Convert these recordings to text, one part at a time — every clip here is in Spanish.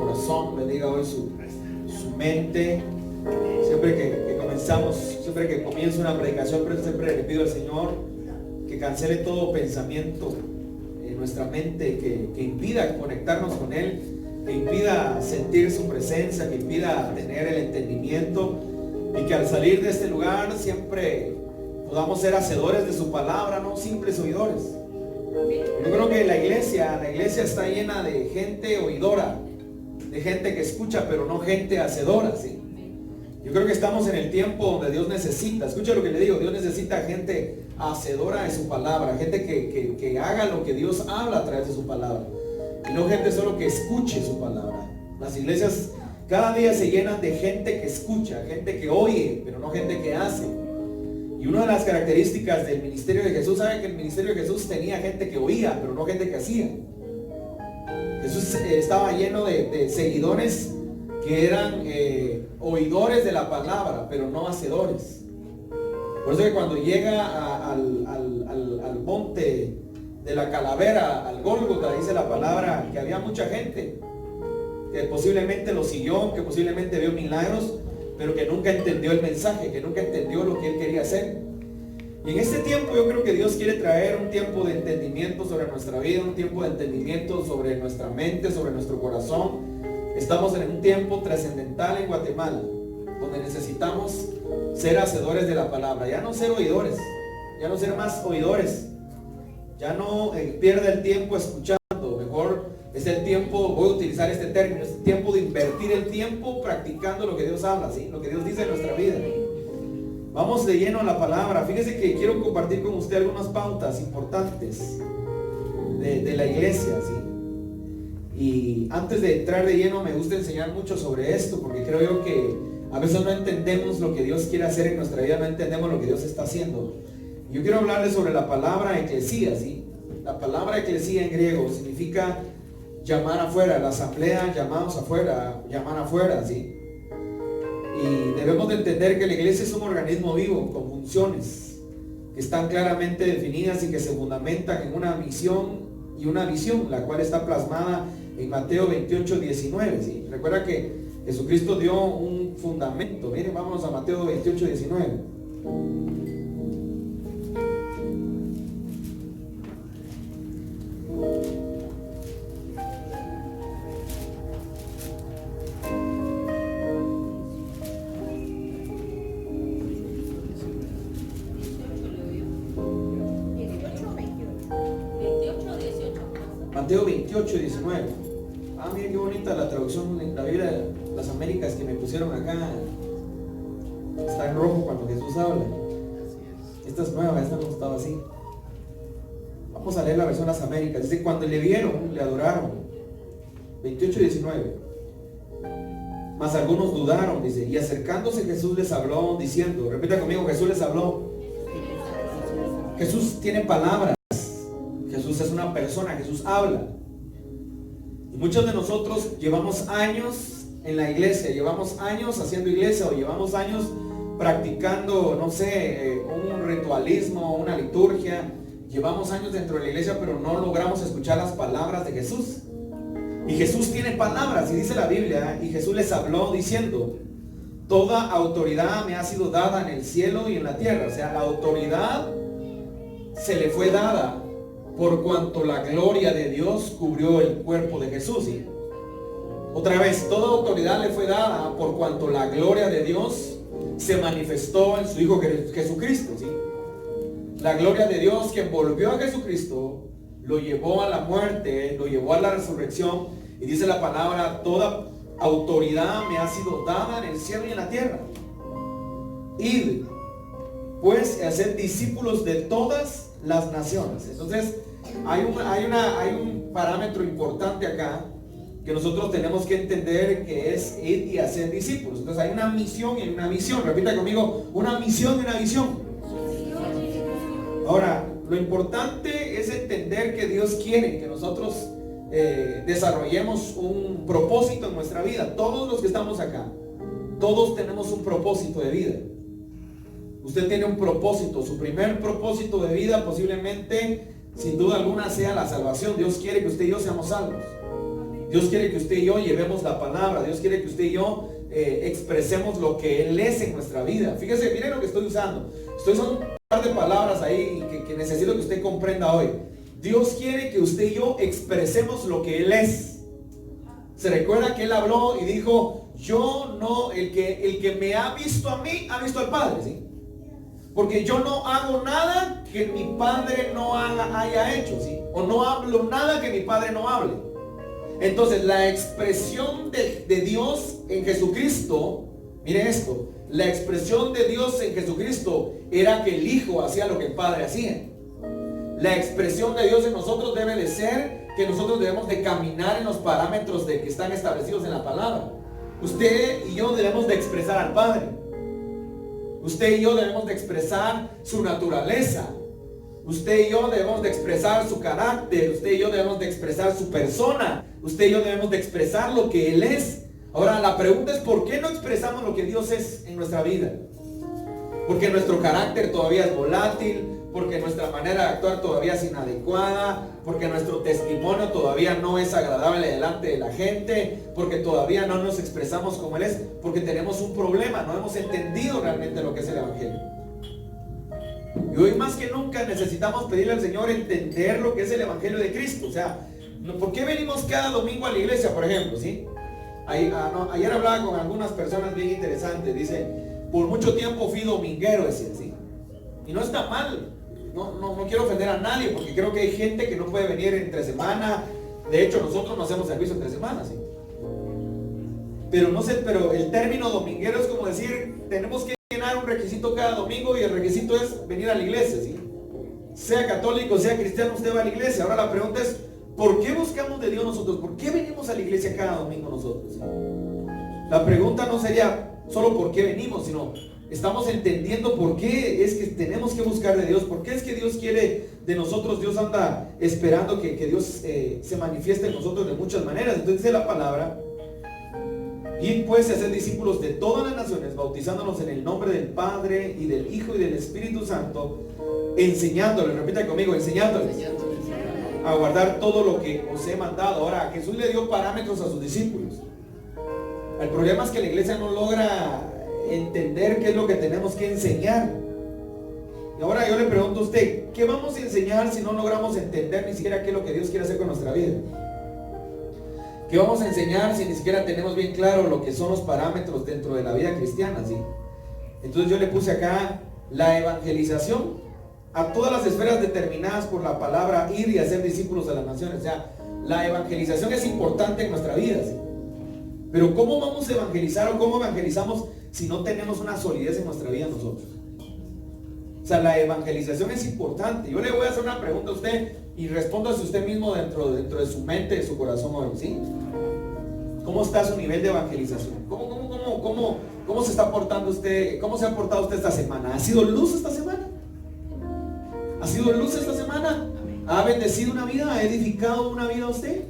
corazón, bendiga hoy su mente. Siempre que comenzamos, siempre que comienzo una predicación, pero siempre le pido al Señor que cancele todo pensamiento en nuestra mente que impida conectarnos con Él, que impida sentir su presencia, que impida tener el entendimiento, y que al salir de este lugar siempre podamos ser hacedores de su palabra, no simples oidores. Yo creo que la iglesia está llena de gente oidora, de gente que escucha, pero no gente hacedora, ¿sí? Yo creo que estamos en el tiempo donde Dios necesita, escucha lo que le digo, Dios necesita gente hacedora de su palabra, gente que haga lo que Dios habla a través de su palabra, y no gente solo que escuche su palabra. Las iglesias cada día se llenan de gente que escucha, gente que oye, pero no gente que hace. Y una de las características del ministerio de Jesús, saben que el ministerio de Jesús tenía gente que oía, pero no gente que hacía. Jesús estaba lleno de seguidores que eran oidores de la palabra, pero no hacedores. Por eso que cuando llega al monte de la calavera, al Gólgota, dice la palabra que había mucha gente que posiblemente lo siguió, que posiblemente vio milagros, pero que nunca entendió el mensaje, que nunca entendió lo que Él quería hacer. Y en este tiempo yo creo que Dios quiere traer un tiempo de entendimiento sobre nuestra vida, un tiempo de entendimiento sobre nuestra mente, sobre nuestro corazón. Estamos en un tiempo trascendental en Guatemala, donde necesitamos ser hacedores de la palabra, ya no ser oidores, ya no ser más oidores, ya no pierda el tiempo escuchando, mejor es el tiempo, voy a utilizar este término, es el tiempo de invertir el tiempo practicando lo que Dios habla, ¿sí? Lo que Dios dice en nuestra vida. Vamos de lleno a la palabra. Fíjese que quiero compartir con usted algunas pautas importantes de la iglesia, ¿sí? Y antes de entrar de lleno me gusta enseñar mucho sobre esto, porque creo yo que a veces no entendemos lo que Dios quiere hacer en nuestra vida, no entendemos lo que Dios está haciendo. Yo quiero hablarles sobre la palabra eclesía, ¿sí? La palabra eclesía en griego significa llamar afuera, la asamblea, llamados afuera, llamar afuera, ¿sí? Y debemos de entender que la iglesia es un organismo vivo con funciones que están claramente definidas y que se fundamentan en una misión y una visión, la cual está plasmada en Mateo 28, 19, ¿sí? Recuerda que Jesucristo dio un fundamento. Miren, vámonos a Mateo 28, 19. Mateo 28, 19. Ah, miren qué bonita la traducción de la Biblia de las Américas que me pusieron acá. Está en rojo cuando Jesús habla. Esta es nueva, esta no estaba así. Vamos a leer la versión de las Américas. Dice, cuando le vieron, le adoraron. 28, 19. Mas algunos dudaron, dice, y acercándose Jesús les habló diciendo, repita conmigo, Jesús les habló. Jesús tiene palabras. Jesús es una persona, Jesús habla. Y muchos de nosotros llevamos años en la iglesia, llevamos años haciendo iglesia o llevamos años practicando, no sé, un ritualismo, una liturgia. Llevamos años dentro de la iglesia, pero no logramos escuchar las palabras de Jesús. Y Jesús tiene palabras, y dice la Biblia, y Jesús les habló diciendo, toda autoridad me ha sido dada en el cielo y en la tierra. O sea, la autoridad se le fue dada por cuanto la gloria de Dios cubrió el cuerpo de Jesús, ¿sí? Otra vez, toda autoridad le fue dada por cuanto la gloria de Dios se manifestó en su Hijo Jesucristo, ¿sí? La gloria de Dios que envolvió a Jesucristo, lo llevó a la muerte, lo llevó a la resurrección, y dice la palabra, toda autoridad me ha sido dada en el cielo y en la tierra. Id, pues, a ser discípulos de todas las naciones. Entonces hay un parámetro importante acá que nosotros tenemos que entender, que es ir y hacer discípulos. Entonces hay una misión y una visión. Repita conmigo, una misión y una visión. Ahora, lo importante es entender que Dios quiere que nosotros desarrollemos un propósito en nuestra vida. Todos los que estamos acá, todos tenemos un propósito de vida. Usted tiene un propósito. Su primer propósito de vida posiblemente, sin duda alguna, sea la salvación. Dios quiere que usted y yo seamos salvos. Dios quiere que usted y yo llevemos la palabra. Dios quiere que usted y yo expresemos lo que Él es en nuestra vida. Fíjese, miren lo que estoy usando. Estoy usando un par de palabras ahí que necesito que usted comprenda hoy. Dios quiere que usted y yo expresemos lo que Él es. Se recuerda que Él habló y dijo: yo no, el que me ha visto a mí, ha visto al Padre, ¿sí? Porque yo no hago nada que mi Padre no haya hecho, ¿sí? O no hablo nada que mi Padre no hable. Entonces la expresión de Dios en Jesucristo, miren esto, la expresión de Dios en Jesucristo era que el Hijo hacía lo que el Padre hacía. La expresión de Dios en nosotros debe de ser que nosotros debemos de caminar en los parámetros que están establecidos en la palabra. Usted y yo debemos de expresar al Padre. Usted y yo debemos de expresar su naturaleza. Usted y yo debemos de expresar su carácter. Usted y yo debemos de expresar su persona. Usted y yo debemos de expresar lo que Él es. Ahora la pregunta es: ¿por qué no expresamos lo que Dios es en nuestra vida? Porque nuestro carácter todavía es volátil, porque nuestra manera de actuar todavía es inadecuada, porque nuestro testimonio todavía no es agradable delante de la gente, porque todavía no nos expresamos como Él es, porque tenemos un problema, no hemos entendido realmente lo que es el Evangelio. Y hoy más que nunca necesitamos pedirle al Señor entender lo que es el Evangelio de Cristo. O sea, ¿por qué venimos cada domingo a la iglesia, por ejemplo? ¿Sí? Ayer hablaba con algunas personas bien interesantes. Dice: por mucho tiempo fui dominguero, decía, ¿sí? Y no está mal. No quiero ofender a nadie, porque creo que hay gente que no puede venir entre semana. De hecho, nosotros no hacemos servicio entre semanas, ¿sí? Pero el término dominguero es como decir: tenemos que llenar un requisito cada domingo, y el requisito es venir a la iglesia, ¿sí? Sea católico, sea cristiano, usted va a la iglesia. Ahora la pregunta es: ¿por qué buscamos de Dios nosotros? ¿Por qué venimos a la iglesia cada domingo nosotros? ¿Sí? La pregunta no sería solo por qué venimos, sino estamos entendiendo por qué es que tenemos que buscar de Dios, por qué es que Dios quiere de nosotros. Dios anda esperando que Dios se manifieste en nosotros de muchas maneras. Entonces dice la palabra: y pues a ser discípulos de todas las naciones, bautizándonos en el nombre del Padre y del Hijo y del Espíritu Santo, enseñándoles, repita conmigo, enseñándoles a guardar todo lo que os he mandado. Ahora, Jesús le dio parámetros a sus discípulos. El problema es que la iglesia no logra entender qué es lo que tenemos que enseñar. Y ahora yo le pregunto a usted: ¿qué vamos a enseñar si no logramos entender ni siquiera qué es lo que Dios quiere hacer con nuestra vida? ¿Qué vamos a enseñar si ni siquiera tenemos bien claro lo que son los parámetros dentro de la vida cristiana? ¿Sí? Entonces yo le puse acá la evangelización a todas las esferas determinadas por la palabra ir y hacer discípulos a las naciones. O sea, la evangelización es importante en nuestra vida, ¿sí? Pero ¿cómo vamos a evangelizar o cómo evangelizamos si no tenemos una solidez en nuestra vida nosotros? O sea, la evangelización es importante. Yo le voy a hacer una pregunta a usted y respóndase usted mismo dentro de su mente, de su corazón hoy, ¿sí? ¿Cómo está su nivel de evangelización? ¿Cómo se está portando usted? ¿Cómo se ha portado usted esta semana? ¿Ha sido luz esta semana? ¿Ha sido luz esta semana? ¿Ha bendecido una vida? ¿Ha edificado una vida a usted?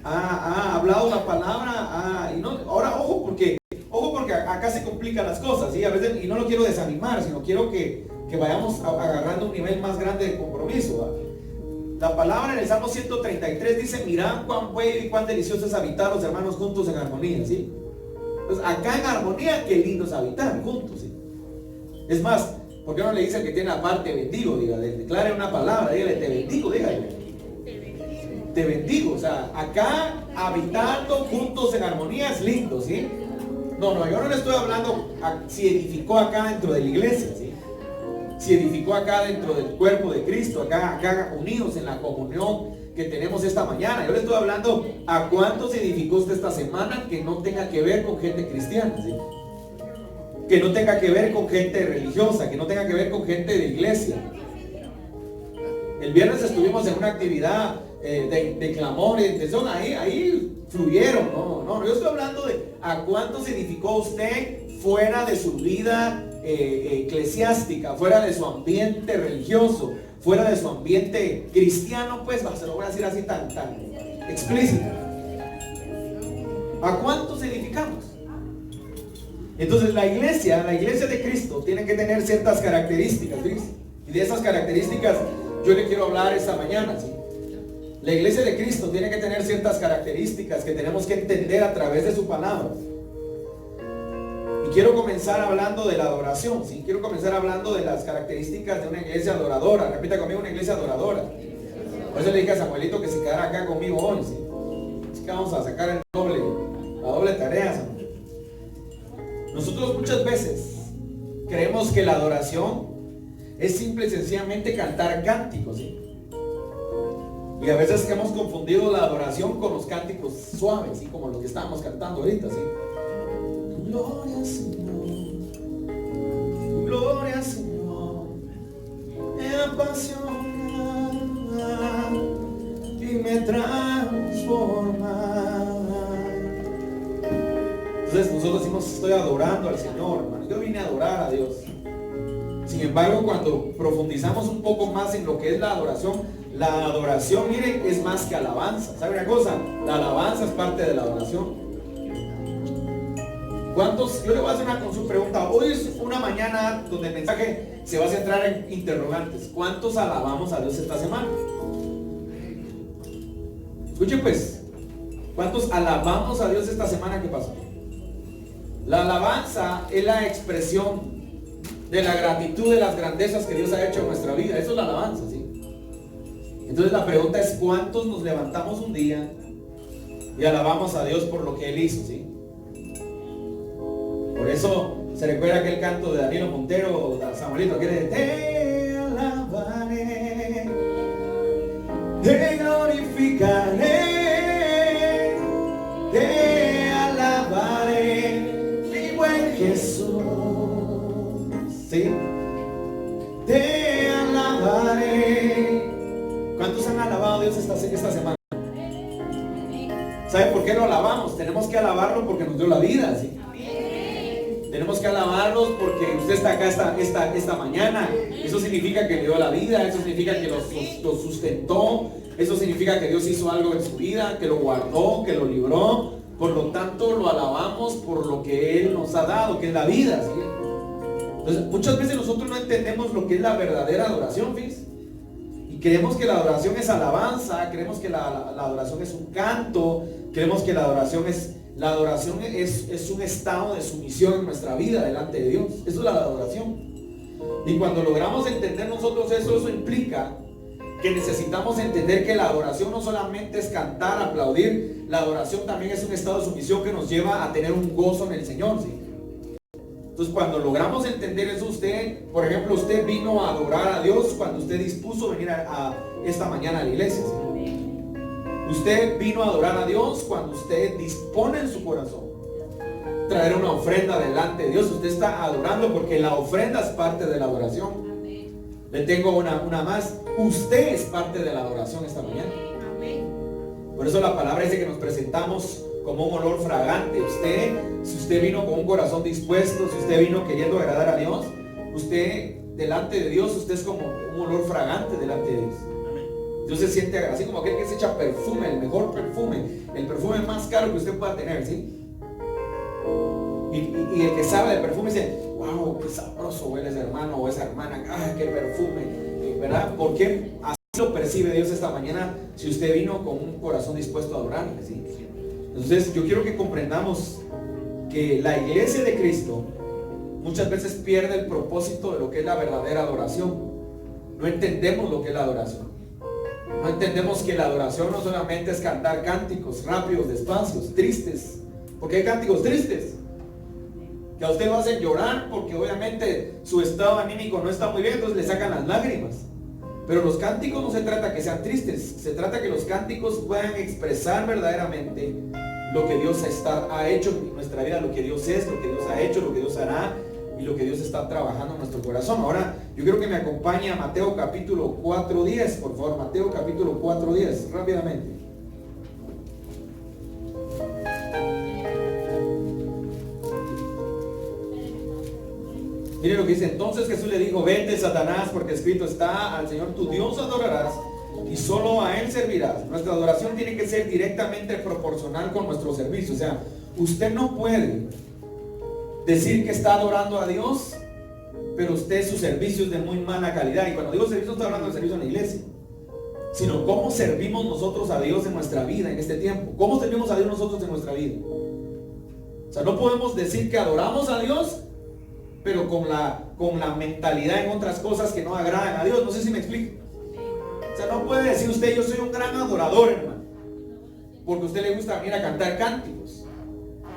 ¿Ha hablado la palabra? Ahora, ojo porque acá se complican las cosas, ¿sí? A veces, y no lo quiero desanimar, sino quiero que vayamos agarrando un nivel más grande de compromiso, ¿va? La palabra en el Salmo 133 dice: mirad cuán bueno y cuán delicioso es habitar los hermanos juntos en armonía, ¿sí? Entonces, acá en armonía, qué lindo es habitar juntos, ¿sí? Es más, ¿por qué no le dice al que tiene aparte bendigo? Dígale, declare una palabra, dígale: te bendigo, dígale. Te bendigo. O sea, acá habitando juntos en armonía es lindo, ¿sí? No, yo no le estoy hablando si edificó acá dentro de la iglesia, ¿sí? Si edificó acá dentro del cuerpo de Cristo, acá unidos en la comunión que tenemos esta mañana. Yo le estoy hablando a cuántos edificó usted esta semana que no tenga que ver con gente cristiana, ¿sí? Que no tenga que ver con gente religiosa, que no tenga que ver con gente de iglesia. El viernes estuvimos en una actividad de clamor y de intención, ahí fluyeron. No, yo estoy hablando de a cuántos edificó usted fuera de su vida eclesiástica, fuera de su ambiente religioso, fuera de su ambiente cristiano, pues se lo voy a decir así tan explícito. ¿A cuántos edificamos? Entonces la iglesia de Cristo tiene que tener ciertas características, ¿sí? Y de esas características yo le quiero hablar esta mañana, ¿sí? La iglesia de Cristo tiene que tener ciertas características que tenemos que entender a través de su palabra. Y quiero comenzar hablando de la adoración, ¿sí? Quiero comenzar hablando de las características de una iglesia adoradora. Repita conmigo, una iglesia adoradora. Por eso le dije a Samuelito que se quedara acá conmigo hoy, ¿sí? Es que vamos a sacar la doble tarea, Samuel. Nosotros muchas veces creemos que la adoración es simple y sencillamente cantar cánticos, ¿sí? Y a veces que hemos confundido la adoración con los cánticos suaves, ¿sí? Como lo que estábamos cantando ahorita, ¿sí? Gloria Señor, me apasiona y me transforma. Entonces nosotros decimos, estoy adorando al Señor, hermano. Yo vine a adorar a Dios. Sin embargo, cuando profundizamos un poco más en lo que es la adoración, miren, es más que alabanza. ¿Sabe una cosa? La alabanza es parte de la adoración. ¿Cuántos? Yo le voy a hacer una pregunta. Hoy es una mañana donde el mensaje se va a centrar en interrogantes. ¿Cuántos alabamos a Dios esta semana? Escuchen pues, ¿cuántos alabamos a Dios esta semana que pasó? La alabanza es la expresión de la gratitud de las grandezas que Dios ha hecho en nuestra vida. Eso es la alabanza, ¿sí? Entonces la pregunta es, ¿cuántos nos levantamos un día y alabamos a Dios por lo que Él hizo, ¿sí? Por eso se recuerda aquel canto de Danilo Montero, de Samuelito, que dice: te alabaré, te glorificaré, te alabaré, mi buen Jesús, ¿sí? Te alabaré. ¿Cuántos han alabado a Dios esta semana? ¿Sabe por qué lo alabamos? Tenemos que alabarlo porque nos dio la vida, ¿sí? Tenemos que alabarlos porque usted está acá esta mañana. Eso significa que le dio la vida, eso significa que lo sustentó, eso significa que Dios hizo algo en su vida, que lo guardó, que lo libró. Por lo tanto, lo alabamos por lo que Él nos ha dado, que es la vida, ¿sí? Entonces, muchas veces nosotros no entendemos lo que es la verdadera adoración, ¿ves? Y creemos que la adoración es alabanza, creemos que la adoración es un canto, creemos que la adoración es un estado de sumisión en nuestra vida delante de Dios. Eso es la adoración. Y cuando logramos entender nosotros eso implica que necesitamos entender que la adoración no solamente es cantar, aplaudir. La adoración también es un estado de sumisión que nos lleva a tener un gozo en el Señor, ¿sí? Entonces, cuando logramos entender eso, por ejemplo, usted vino a adorar a Dios cuando usted dispuso venir a esta mañana a la iglesia, ¿sí? Usted vino a adorar a Dios cuando usted dispone en su corazón traer una ofrenda delante de Dios. Usted está adorando porque la ofrenda es parte de la adoración. Le tengo una más. Usted es parte de la adoración esta mañana. Por eso la palabra dice que nos presentamos como un olor fragante. Si usted vino con un corazón dispuesto, si usted vino queriendo agradar a Dios, usted delante de Dios, usted es como un olor fragante delante de Dios. Dios se siente así como aquel que se echa perfume, el mejor perfume, el perfume más caro que usted pueda tener, ¿sí? Y el que sabe del perfume dice: wow, qué sabroso huele ese hermano o esa hermana, qué perfume, ¿verdad? Porque así lo percibe Dios esta mañana si usted vino con un corazón dispuesto a adorarle, ¿sí? Entonces yo quiero que comprendamos que la iglesia de Cristo muchas veces pierde el propósito de lo que es la verdadera adoración. No entendemos lo que es la adoración. No entendemos que la adoración no solamente es cantar cánticos rápidos, despacios, tristes, porque hay cánticos tristes que a usted lo hacen llorar porque obviamente su estado anímico no está muy bien, entonces le sacan las lágrimas. Pero los cánticos no se trata que sean tristes, se trata que los cánticos puedan expresar verdaderamente lo que Dios ha hecho en nuestra vida, lo que Dios es, lo que Dios ha hecho, lo que Dios hará y lo que Dios está trabajando en nuestro corazón. Ahora yo quiero que me acompañe a Mateo capítulo 4:10, por favor. Mateo capítulo 4:10, rápidamente. Mire lo que dice: entonces Jesús le dijo: vete, Satanás, porque escrito está: al Señor tu Dios adorarás y solo a Él servirás. Nuestra adoración tiene que ser directamente proporcional con nuestro servicio. O sea, usted no puede decir que está adorando a Dios, pero su servicio es de muy mala calidad. Y cuando digo servicio, no estoy hablando de servicio en la iglesia. sino cómo servimos nosotros a Dios en nuestra vida, en este tiempo. ¿Cómo servimos a Dios nosotros en nuestra vida? O sea, no podemos decir que adoramos a Dios, pero con la mentalidad en otras cosas que no agradan a Dios. No sé si me explico. O sea, no puede decir usted, yo soy un gran adorador, hermano, porque a usted le gusta venir a cantar cánticos.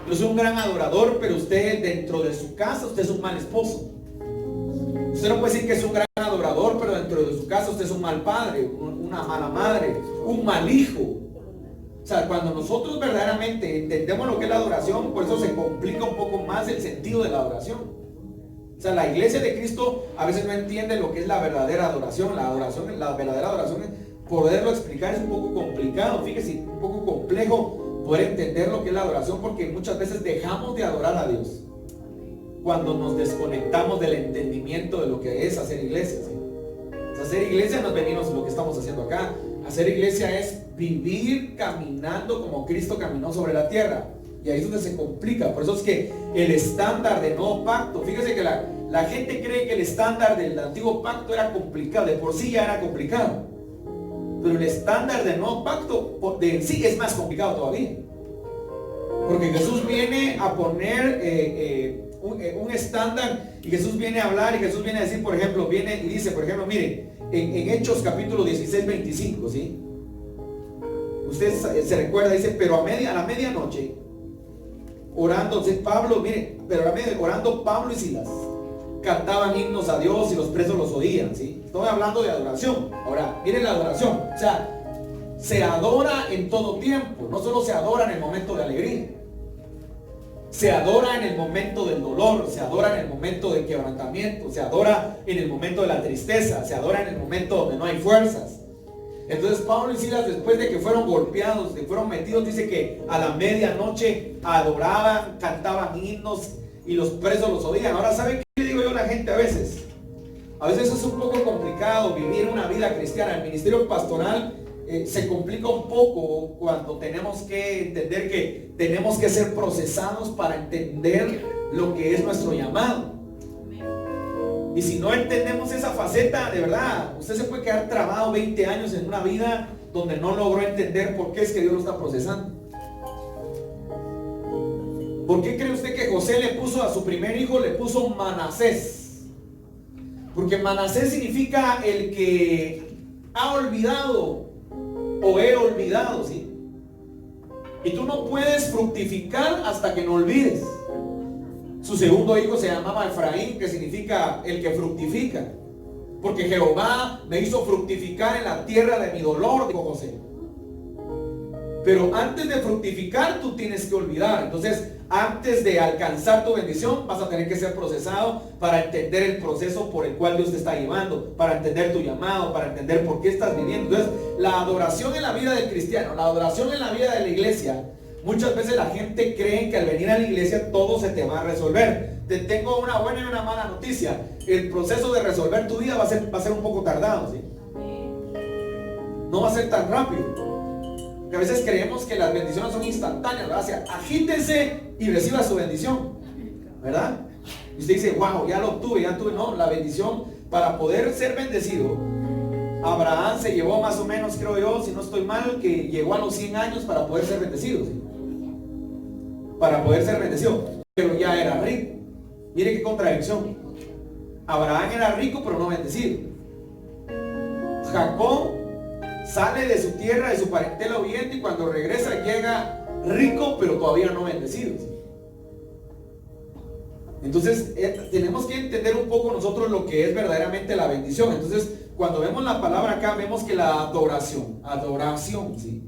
Yo soy un gran adorador, pero usted dentro de su casa, usted es un mal esposo. Usted no puede decir que es un gran adorador, pero dentro de su casa usted es un mal padre, una mala madre, un mal hijo. O sea, cuando nosotros verdaderamente entendemos lo que es la adoración, por eso se complica un poco más el sentido de la adoración. O sea, la iglesia de Cristo a veces no entiende lo que es la verdadera adoración. La verdadera adoración, poderlo explicar es un poco complicado. Fíjese, un poco complejo poder entender lo que es la adoración, porque muchas veces dejamos de adorar a Dios cuando nos desconectamos del entendimiento de lo que es hacer iglesia, ¿sí? O sea, hacer iglesia no es venirnos lo que estamos haciendo acá. Hacer iglesia es vivir caminando como Cristo caminó sobre la tierra. Y ahí es donde se complica. Por eso es que el estándar del nuevo pacto, fíjese que la gente cree que el estándar del antiguo pacto era complicado, de por sí ya era complicado. Pero el estándar del nuevo pacto de en sí es más complicado todavía. Porque Jesús viene a poner un estándar, y Jesús viene a hablar, y Jesús viene a decir, por ejemplo, viene y dice, por ejemplo, miren, en Hechos capítulo 16, 25, ¿sí? Usted se recuerda, dice, pero a la medianoche, orando, Pablo, miren, orando Pablo y Silas, cantaban himnos a Dios y los presos los oían, ¿sí? Estoy hablando de adoración. Ahora, miren la adoración, o sea, se adora en todo tiempo, no solo se adora en el momento de alegría. Se adora en el momento del dolor, se adora en el momento del quebrantamiento, se adora en el momento de la tristeza, se adora en el momento donde no hay fuerzas. Entonces Pablo y Silas, después de que fueron golpeados, que fueron metidos, dice que a la medianoche adoraban, cantaban himnos y los presos los oían. Ahora, ¿saben qué le digo yo a la gente a veces? A veces es un poco complicado vivir una vida cristiana. El ministerio pastoral se complica un poco cuando tenemos que entender que tenemos que ser procesados para entender lo que es nuestro llamado. Y si no entendemos esa faceta, de verdad, usted se puede quedar trabado 20 años en una vida donde no logró entender por qué es que Dios lo está procesando. ¿Por qué cree usted que José le puso a su primer hijo, le puso Manasés? Porque Manasés significa el que ha olvidado o he olvidado, ¿sí? Y tú no puedes fructificar hasta que no olvides. Su segundo hijo se llamaba Efraín, que significa el que fructifica, porque Jehová me hizo fructificar en la tierra de mi dolor, dijo José. Pero antes de fructificar tú tienes que olvidar. Entonces, antes de alcanzar tu bendición vas a tener que ser procesado para entender el proceso por el cual Dios te está llevando, para entender tu llamado, para entender por qué estás viviendo. Entonces, la adoración en la vida del cristiano, la adoración en la vida de la iglesia, muchas veces la gente cree que al venir a la iglesia todo se te va a resolver. Te tengo una buena y una mala noticia. El proceso de resolver tu vida va a ser un poco tardado, ¿sí? No va a ser tan rápido. Que a veces creemos que las bendiciones son instantáneas, ¿verdad? O sea, agítese y reciba su bendición, ¿verdad? Y usted dice, wow, ya lo obtuve, ya tuve. No, la bendición, para poder ser bendecido, Abraham se llevó más o menos, creo yo, si no estoy mal, que llegó a los 100 años para poder ser bendecido, ¿sí? Para poder ser bendecido, pero ya era rico. Mire qué contradicción. Abraham era rico pero no bendecido. Jacob sale de su tierra, de su parentela huyendo, y cuando regresa llega rico pero todavía no bendecido. Entonces tenemos que entender un poco nosotros lo que es verdaderamente la bendición. Entonces cuando vemos la palabra acá, vemos que la adoración, ¿sí?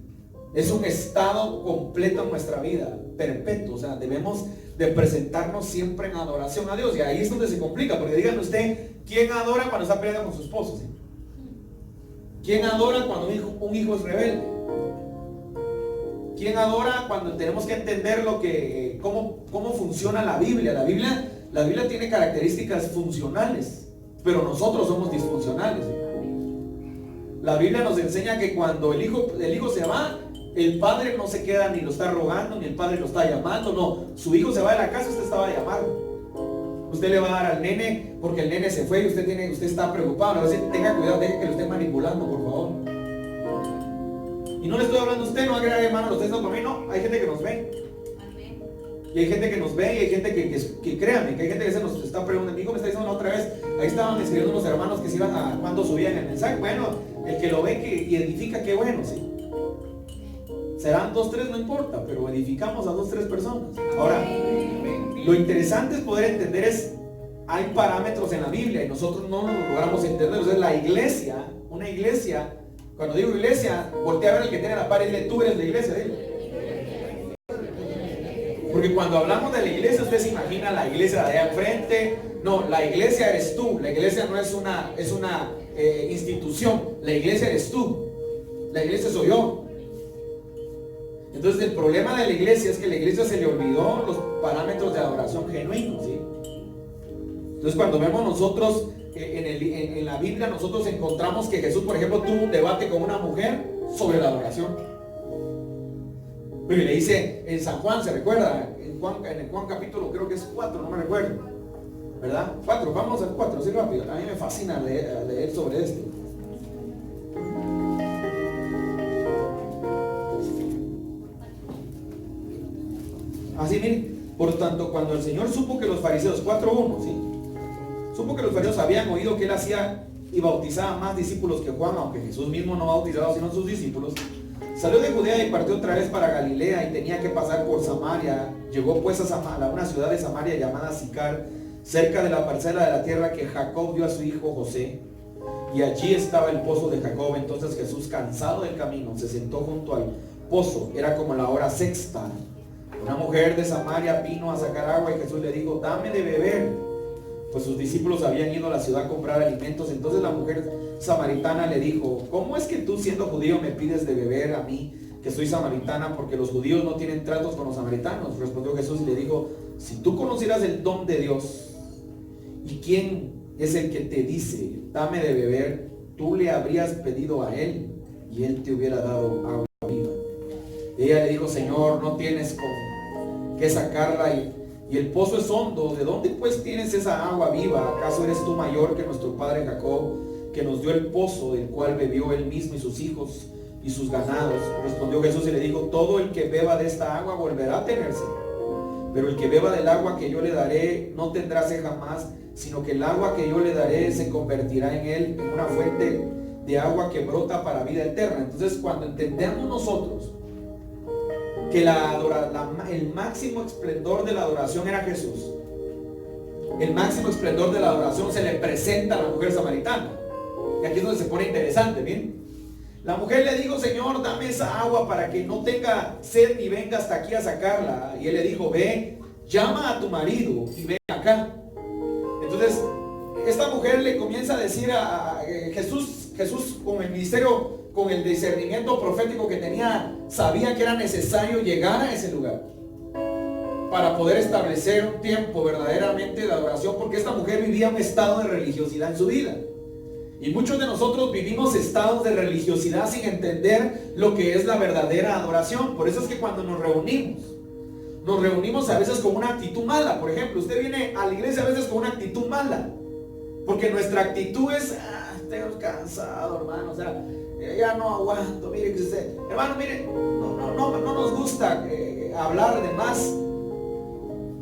Es un estado completo en nuestra vida, perpetuo. O sea, debemos de presentarnos siempre en adoración a Dios. Y ahí es donde se complica, porque díganme usted, ¿quién adora cuando está peleando con su esposo? ¿Sí? ¿Quién adora cuando un hijo es rebelde? ¿Quién adora cuando tenemos que entender cómo funciona la Biblia? La Biblia tiene características funcionales, pero nosotros somos disfuncionales. La Biblia nos enseña que cuando el hijo se va, el padre no se queda ni lo está rogando, ni el padre lo está llamando. No, su hijo se va de la casa, usted estaba llamando. Usted le va a dar al nene porque el nene se fue y usted está preocupado. No, tenga cuidado, deje que lo esté manipulando, por favor. Y no le estoy hablando a usted, no agrega hermano, lo estoy diciendo por mí, no. Hay gente que nos ve. Y hay gente que nos ve y hay gente que créanme, que hay gente que se nos está preguntando. Mi hijo me está diciendo otra vez, ahí estaban escribiendo unos hermanos que se iban a cuando subían el mensaje. Bueno, el que lo ve y edifica, qué bueno, sí. Serán 2, 3, no importa, pero edificamos a 2, 3 personas. Ahora, lo interesante es poder entender hay parámetros en la Biblia y nosotros no nos logramos entender. Entonces la iglesia, una iglesia, cuando digo iglesia, voltea a ver el que tiene la par y dile, tú eres la iglesia, dile. Porque cuando hablamos de la iglesia, usted se imagina la iglesia de allá enfrente. No, la iglesia eres tú. La iglesia no es una institución. La iglesia eres tú. La iglesia soy yo. Entonces el problema de la iglesia es que a la iglesia se le olvidó los parámetros de adoración genuinos, ¿sí? Entonces cuando vemos nosotros en la Biblia, nosotros encontramos que Jesús, por ejemplo, tuvo un debate con una mujer sobre la adoración. Porque le dice en San Juan, ¿se recuerda? En el Juan capítulo, creo que es 4, no me recuerdo, ¿verdad? 4, vamos al 4, así rápido. A mí me fascina leer sobre esto. Así, miren, por tanto, cuando el Señor supo que los fariseos, 4:1, ¿sí? Supo que los fariseos habían oído que él hacía y bautizaba más discípulos que Juan, aunque Jesús mismo no bautizaba sino sus discípulos. Salió de Judea y partió otra vez para Galilea y tenía que pasar por Samaria. Llegó pues a una ciudad de Samaria llamada Sicar, cerca de la parcela de la tierra que Jacob dio a su hijo José. Y allí estaba el pozo de Jacob. Entonces Jesús, cansado del camino, se sentó junto al pozo. Era como la hora sexta. Una mujer de Samaria vino a sacar agua y Jesús le dijo, dame de beber. Pues sus discípulos habían ido a la ciudad a comprar alimentos. Entonces la mujer samaritana le dijo, ¿cómo es que tú, siendo judío, me pides de beber a mí, que soy samaritana? Porque los judíos no tienen tratos con los samaritanos. Respondió Jesús y le dijo, si tú conocieras el don de Dios y quién es el que te dice, dame de beber, tú le habrías pedido a él y él te hubiera dado agua viva. Ella le dijo, Señor, no tienes con qué sacarla y el pozo es hondo. ¿De dónde pues tienes esa agua viva? ¿Acaso eres tú mayor que nuestro padre Jacob, que nos dio el pozo, del cual bebió él mismo y sus hijos y sus ganados? Respondió Jesús y le dijo, todo el que beba de esta agua volverá a tener sed, pero el que beba del agua que yo le daré no tendrá sed jamás, sino que el agua que yo le daré se convertirá en él en una fuente de agua que brota para vida eterna. Entonces, cuando entendemos nosotros que el máximo esplendor de la adoración era Jesús, el máximo esplendor de la adoración se le presenta a la mujer samaritana. Y aquí es donde se pone interesante, ¿bien? La mujer le dijo, Señor, dame esa agua para que no tenga sed ni venga hasta aquí a sacarla. Y él le dijo, ve, llama a tu marido y ven acá. Entonces, esta mujer le comienza a decir a Jesús con el ministerio, con el discernimiento profético que tenía, sabía que era necesario llegar a ese lugar para poder establecer un tiempo verdaderamente de adoración, porque esta mujer vivía un estado de religiosidad en su vida. Y muchos de nosotros vivimos estados de religiosidad sin entender lo que es la verdadera adoración. Por eso es que cuando nos reunimos a veces con una actitud mala. Por ejemplo, usted viene a la iglesia a veces con una actitud mala, porque nuestra actitud es, estoy cansado, hermano, o sea, ya no aguanto, mire que usted, hermano, mire, no nos gusta hablar de más.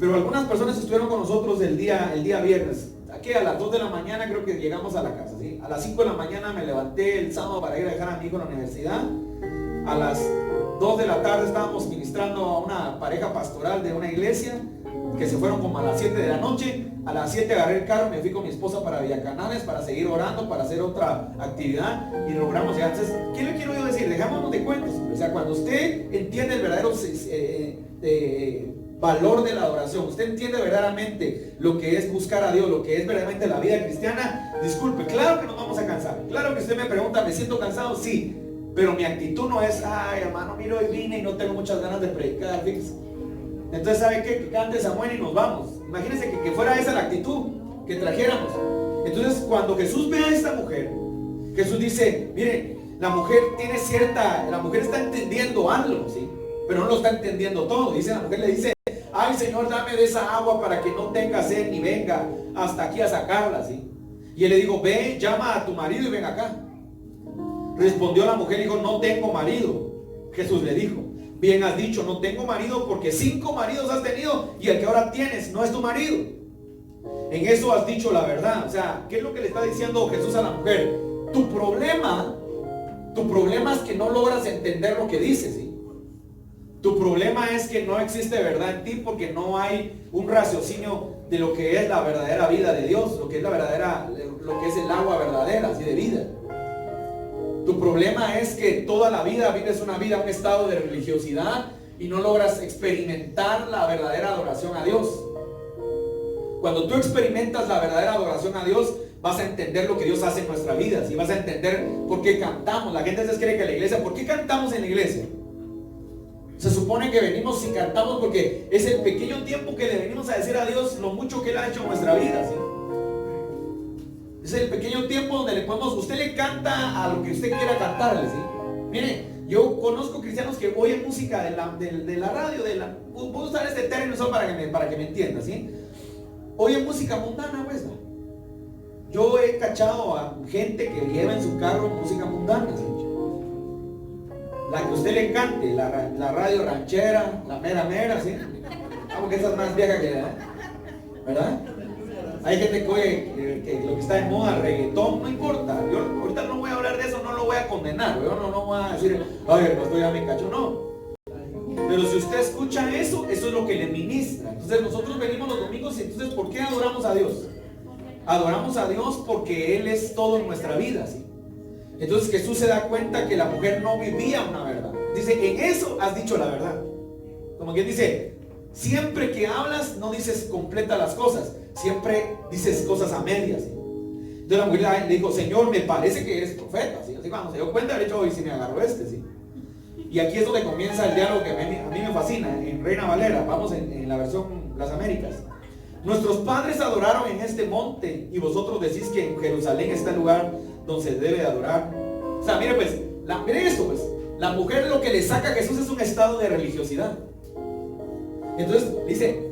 Pero algunas personas estuvieron con nosotros el día viernes. Aquí a las 2 de la mañana creo que llegamos a la casa, ¿sí? A las 5 de la mañana me levanté el sábado para ir a dejar a mi hijo en la universidad. A las 2 de la tarde estábamos ministrando a una pareja pastoral de una iglesia, que se fueron como a las 7 de la noche. A las 7 agarré el carro, me fui con mi esposa para Villacanales para seguir orando, para hacer otra actividad, y logramos llegar. Entonces, ¿qué le quiero yo decir? Dejémonos de cuentos. O sea, cuando usted entiende el verdadero valor de la adoración, usted entiende verdaderamente lo que es buscar a Dios, lo que es verdaderamente la vida cristiana, disculpe, claro que nos vamos a cansar. Claro que usted me pregunta, ¿me siento cansado? Sí, pero mi actitud no es, ay hermano, mira, hoy vine y no tengo muchas ganas de predicar, fíjese. Entonces, ¿sabe qué? Que cante Samuel y nos vamos. Imagínense que fuera esa la actitud que trajéramos. Entonces, cuando Jesús ve a esta mujer, Jesús dice, mire, la mujer está entendiendo algo, ¿sí? Pero no lo está entendiendo todo. Dice, la mujer le dice, ay Señor, dame de esa agua para que no tenga sed ni venga hasta aquí a sacarla, ¿sí? Y él le dijo, ve, llama a tu marido y ven acá. Respondió la mujer y dijo, no tengo marido. Jesús le dijo, bien has dicho, no tengo marido, porque 5 maridos has tenido y el que ahora tienes no es tu marido. En eso has dicho la verdad. O sea, ¿qué es lo que le está diciendo Jesús a la mujer? Tu problema es que no logras entender lo que dices, ¿sí? Tu problema es que no existe verdad en ti porque no hay un raciocinio de lo que es la verdadera vida de Dios, lo que es el agua verdadera, así de vida. Tu problema es que toda la vida vives una vida, un estado de religiosidad y no logras experimentar la verdadera adoración a Dios. Cuando tú experimentas la verdadera adoración a Dios, vas a entender lo que Dios hace en nuestra vida, y vas a entender por qué cantamos. La gente a veces cree que la iglesia, ¿por qué cantamos en la iglesia? Se supone que venimos y cantamos porque es el pequeño tiempo que le venimos a decir a Dios lo mucho que Él ha hecho en nuestra vida, ¿sí? Es el pequeño tiempo donde usted le canta a lo que usted quiera cantarle, ¿sí? Mire, yo conozco cristianos que oyen música de la radio, voy a usar este término solo para que me entienda, ¿sí? Oyen música mundana, pues, ¿no? Yo he cachado a gente que lleva en su carro música mundana, ¿sí? La que usted le cante, la radio ranchera, la mera, ¿sí? Como que esa es más vieja que, ¿verdad? Hay gente que oye que lo que está de moda, reggaetón, no importa. Yo ahorita no voy a hablar de eso, no lo voy a condenar. Yo no voy a decir, ay, el pastor ya me cachó, no. Pero si usted escucha eso, eso es lo que le ministra. Entonces nosotros venimos los domingos y entonces, ¿por qué adoramos a Dios? Adoramos a Dios porque Él es todo en nuestra vida, ¿sí? Entonces Jesús se da cuenta que la mujer no vivía una verdad. Dice, en eso has dicho la verdad. Como quien dice, siempre que hablas no dices completa las cosas, siempre dices cosas a medias, ¿sí? Entonces la mujer le dijo, Señor, me parece que eres profeta, ¿sí? Así cuando se dio cuenta, de hecho, hoy sí me agarró ¿sí? Y aquí es donde comienza el diálogo que a mí me fascina, en Reina Valera. Vamos en la versión Las Américas. Nuestros padres adoraron en este monte y vosotros decís que en Jerusalén está el lugar donde se debe adorar. O sea, mire pues, mire esto pues, la mujer lo que le saca a Jesús es un estado de religiosidad. Entonces dice,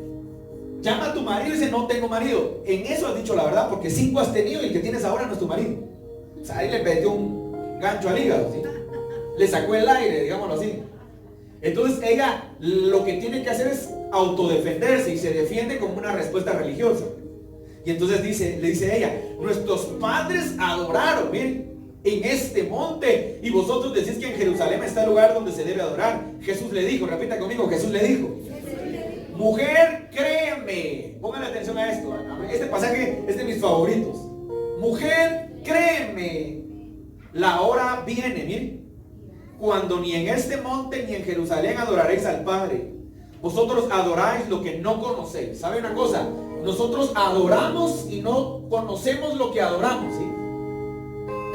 llama a tu marido y dice, no tengo marido. En eso has dicho la verdad, porque 5 has tenido y el que tienes ahora no es tu marido. O sea, ahí le metió un gancho al hígado, ¿sí? Le sacó el aire, digámoslo así. Entonces ella lo que tiene que hacer es autodefenderse y se defiende como una respuesta religiosa. Y entonces le dice ella, nuestros padres adoraron, miren, en este monte, y vosotros decís que en Jerusalén está el lugar donde se debe adorar. Jesús le dijo, repita conmigo, Jesús le dijo, mujer, créeme. Pónganle atención a esto. Este pasaje es de mis favoritos. Mujer, créeme, la hora viene, miren, cuando ni en este monte ni en Jerusalén adoraréis al Padre. Vosotros adoráis lo que no conocéis. ¿Sabe una cosa? Nosotros adoramos y no conocemos lo que adoramos, ¿sí?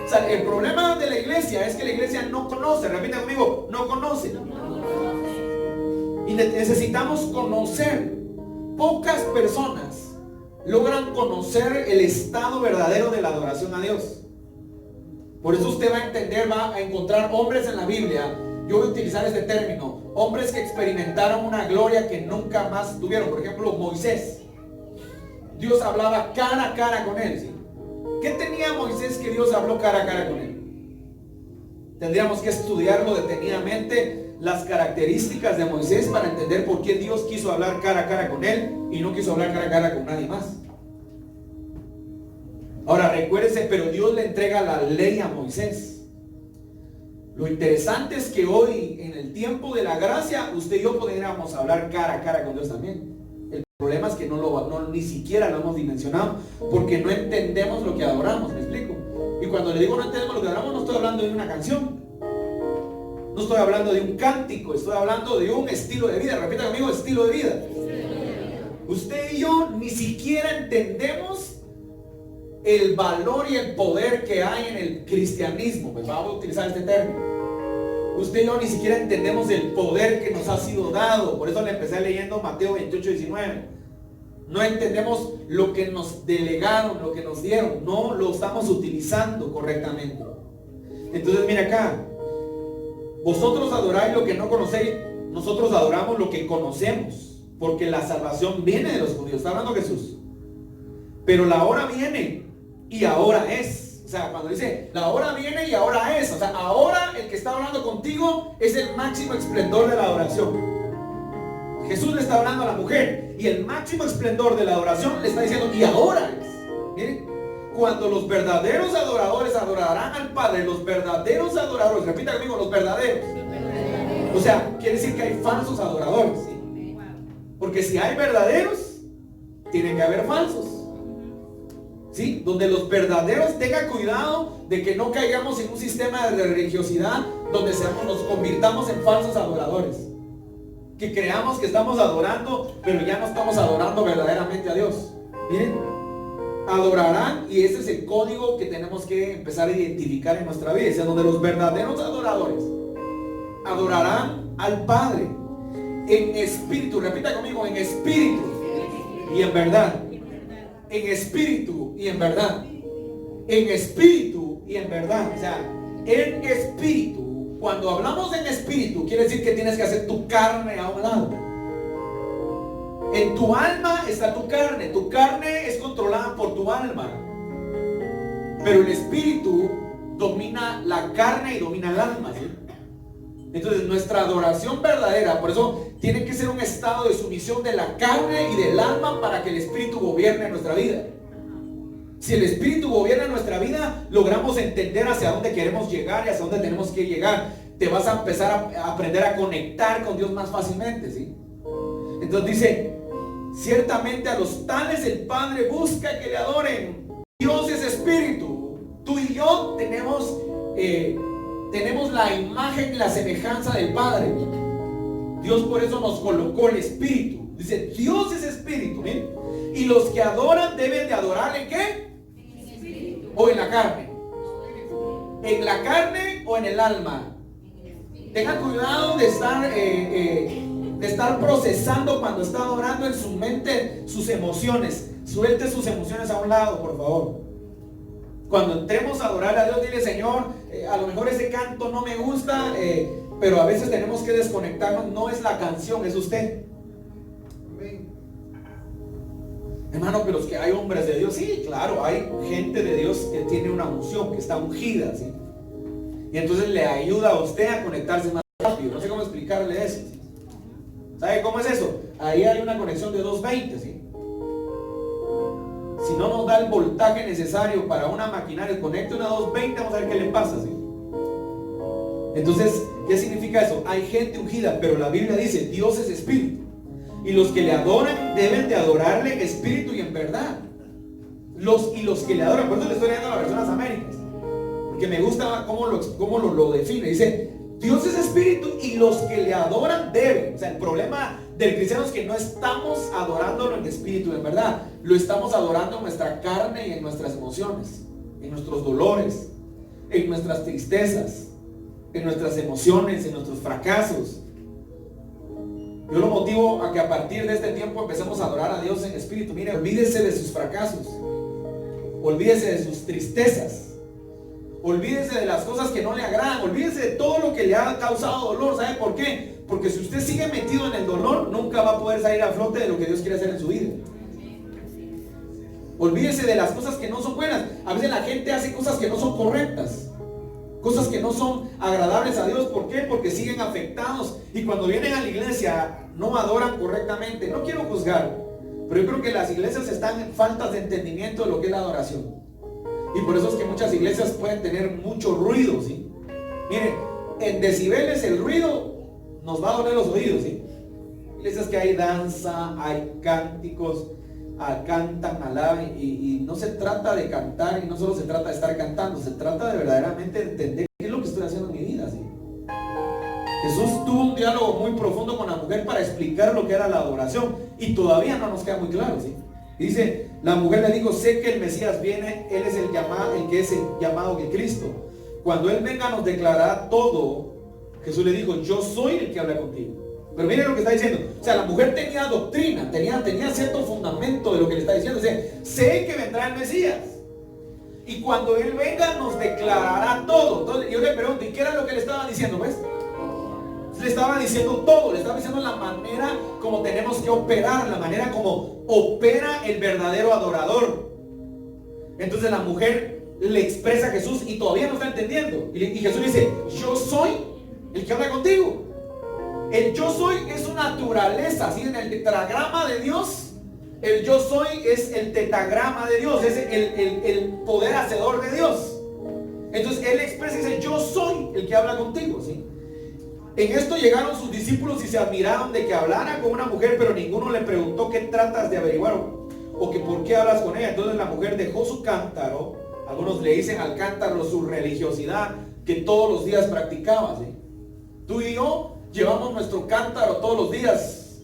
O sea, el problema de la iglesia es que la iglesia no conoce. Repita conmigo, no conoce. Y necesitamos conocer. Pocas personas logran conocer el estado verdadero de la adoración a Dios. Por eso usted va a entender, va a encontrar hombres en la Biblia. Yo voy a utilizar este término, hombres que experimentaron una gloria que nunca más tuvieron. Por ejemplo, Moisés. Dios hablaba cara a cara con él, ¿sí? ¿Qué tenía Moisés que Dios habló cara a cara con él? Tendríamos que estudiarlo detenidamente, las características de Moisés, para entender por qué Dios quiso hablar cara a cara con él y no quiso hablar cara a cara con nadie más. Ahora recuérdense, pero Dios le entrega la ley a Moisés. Lo interesante es que hoy, en el tiempo de la gracia, usted y yo podríamos hablar cara a cara con Dios también. El problema es que ni siquiera lo hemos dimensionado, porque no entendemos lo que adoramos, ¿me explico? Y cuando le digo no entendemos lo que adoramos, no estoy hablando de una canción, no estoy hablando de un cántico, estoy hablando de un estilo de vida. Repita conmigo, estilo de vida. Usted y yo ni siquiera entendemos el valor y el poder que hay en el cristianismo. Pues vamos a utilizar este término. Usted y yo ni siquiera entendemos el poder que nos ha sido dado. Por eso le empecé leyendo Mateo 28:19. No entendemos lo que nos delegaron, lo que nos dieron. No lo estamos utilizando correctamente. Entonces mira acá, vosotros adoráis lo que no conocéis, nosotros adoramos lo que conocemos, porque la salvación viene de los judíos. Está hablando Jesús. Pero la hora viene y ahora es. O sea, cuando dice, la hora viene y ahora es. O sea, ahora el que está hablando contigo es el máximo esplendor de la adoración. Jesús le está hablando a la mujer y el máximo esplendor de la adoración le está diciendo, y ahora es. Miren, cuando los verdaderos adoradores adorarán al Padre, los verdaderos adoradores, repita conmigo, los verdaderos. O sea, quiere decir que hay falsos adoradores, ¿sí? Porque si hay verdaderos, tiene que haber falsos, ¿sí? Donde los verdaderos tengan cuidado de que no caigamos en un sistema de religiosidad donde nos convirtamos en falsos adoradores, que creamos que estamos adorando, pero ya no estamos adorando verdaderamente a Dios. Miren, adorarán, y ese es el código que tenemos que empezar a identificar en nuestra vida, es donde los verdaderos adoradores adorarán al Padre en espíritu, repita conmigo, en espíritu y en verdad. En espíritu y en verdad. En espíritu y en verdad. O sea, en espíritu. Cuando hablamos en espíritu, quiere decir que tienes que hacer tu carne a un lado. En tu alma está tu carne. Tu carne es controlada por tu alma. Pero el espíritu domina la carne y domina el alma, ¿sí? Entonces nuestra adoración verdadera, por eso tiene que ser un estado de sumisión de la carne y del alma para que el espíritu gobierne nuestra vida. Si el espíritu gobierna nuestra vida, logramos entender hacia dónde queremos llegar y hacia dónde tenemos que llegar. Te vas a empezar a aprender a conectar con Dios más fácilmente, ¿sí? Entonces dice, ciertamente a los tales el Padre busca que le adoren. Dios es espíritu. Tú y yo tenemos la imagen y la semejanza del Padre. Dios por eso nos colocó el espíritu. Dice, Dios es espíritu, ¿bien? Y los que adoran deben de adorar ¿en qué? En espíritu. O en la carne. En la carne o en el alma. Tengan cuidado de estar procesando cuando está adorando en su mente sus emociones. Suelte sus emociones a un lado, por favor. Cuando entremos a adorar a Dios, dile, Señor, a lo mejor ese canto no me gusta, pero a veces tenemos que desconectarnos. No es la canción, es usted. Hermano, pero es que hay hombres de Dios. Sí, claro, hay gente de Dios que tiene una unción, que está ungida, ¿sí? Y entonces le ayuda a usted a conectarse más rápido. No sé cómo explicarle eso, ¿sí? ¿Sabe cómo es eso? Ahí hay una conexión de 220, ¿sí? Si no nos da el voltaje necesario para una maquinaria, conecte una 220, vamos a ver qué le pasa, ¿sí? Entonces, ¿qué significa eso? Hay gente ungida, pero la Biblia dice, Dios es espíritu. Y los que le adoran deben de adorarle en espíritu y en verdad. Los que le adoran, por eso le estoy leyendo a la versión de las Américas, porque me gusta cómo lo define. Dice, Dios es espíritu y los que le adoran deben. O sea, el problema del cristiano es que no estamos adorándolo en espíritu, en verdad. Lo estamos adorando en nuestra carne y en nuestras emociones, en nuestros dolores, en nuestras tristezas, en nuestras emociones, en nuestros fracasos. Yo lo motivo a que a partir de este tiempo empecemos a adorar a Dios en espíritu. Mire, olvídese de sus fracasos, olvídese de sus tristezas, olvídese de las cosas que no le agradan, olvídese de todo lo que le ha causado dolor. ¿Sabe por qué? Porque si usted sigue metido en el dolor, nunca va a poder salir a flote de lo que Dios quiere hacer en su vida. Olvídese de las cosas que no son buenas. A veces la gente hace cosas que no son correctas, cosas que no son agradables a Dios. ¿Por qué? Porque siguen afectados. Y cuando vienen a la iglesia no adoran correctamente. No quiero juzgar, pero yo creo que las iglesias están en faltas de entendimiento de lo que es la adoración. Y por eso es que muchas iglesias pueden tener mucho ruido, ¿sí? Miren, en decibeles el ruido nos va a doler los oídos, ¿sí? Iglesias que hay danza, hay cánticos, cantan, alaban, y no se trata de cantar, y no solo se trata de estar cantando, se trata de verdaderamente entender qué es lo que estoy haciendo en mi vida, ¿sí? Jesús tuvo un diálogo muy profundo con la mujer para explicar lo que era la adoración, y todavía no nos queda muy claro, ¿sí? Dice, la mujer le dijo, sé que el Mesías viene, él es el que es el llamado que Cristo. Cuando él venga nos declarará todo. Jesús le dijo, yo soy el que habla contigo. Pero miren lo que está diciendo. O sea, la mujer tenía doctrina, tenía cierto fundamento de lo que le está diciendo. O sea, sé que vendrá el Mesías, y cuando él venga nos declarará todo. Entonces yo le pregunto, ¿y qué era lo que le estaba diciendo? ¿Ves? Le estaba diciendo todo, le estaba diciendo la manera como tenemos que operar, la manera como opera el verdadero adorador. Entonces la mujer le expresa a Jesús y todavía no está entendiendo. Y Jesús dice, yo soy el que habla contigo. El yo soy es una naturaleza, ¿sí? En el tetragrama de Dios, el yo soy es el tetagrama de Dios, es el poder hacedor de Dios. Entonces Él expresa y dice, yo soy el que habla contigo, ¿sí? En esto llegaron sus discípulos y se admiraron de que hablara con una mujer, pero ninguno le preguntó qué tratas de averiguar o que por qué hablas con ella. Entonces la mujer dejó su cántaro, algunos le dicen al cántaro su religiosidad que todos los días practicaba, ¿sí? Tú y yo llevamos nuestro cántaro todos los días,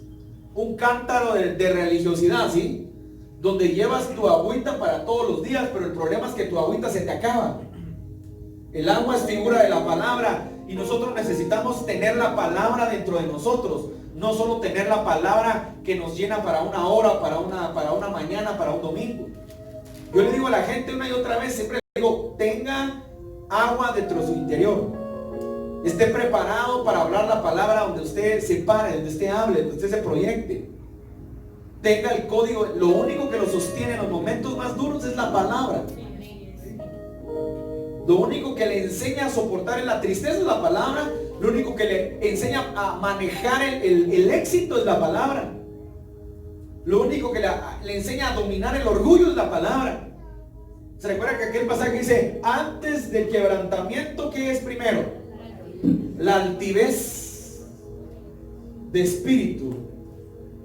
un cántaro de religiosidad, ¿sí? Donde llevas tu agüita para todos los días, pero el problema es que tu agüita se te acaba. El agua es figura de la palabra y nosotros necesitamos tener la palabra dentro de nosotros, no solo tener la palabra que nos llena para una hora, para una mañana, para un domingo. Yo le digo a la gente una y otra vez, siempre le digo, tenga agua dentro de su interior. Esté preparado para hablar la palabra donde usted se pare, donde usted hable, donde usted se proyecte. Tenga el código. Lo único que lo sostiene en los momentos más duros es la palabra. Lo único que le enseña a soportar en la tristeza es la palabra. Lo único que le enseña a manejar el éxito es la palabra. Lo único que le enseña a dominar el orgullo es la palabra. ¿Se recuerda que aquel pasaje dice, antes del quebrantamiento, ¿qué es primero? La altivez de espíritu.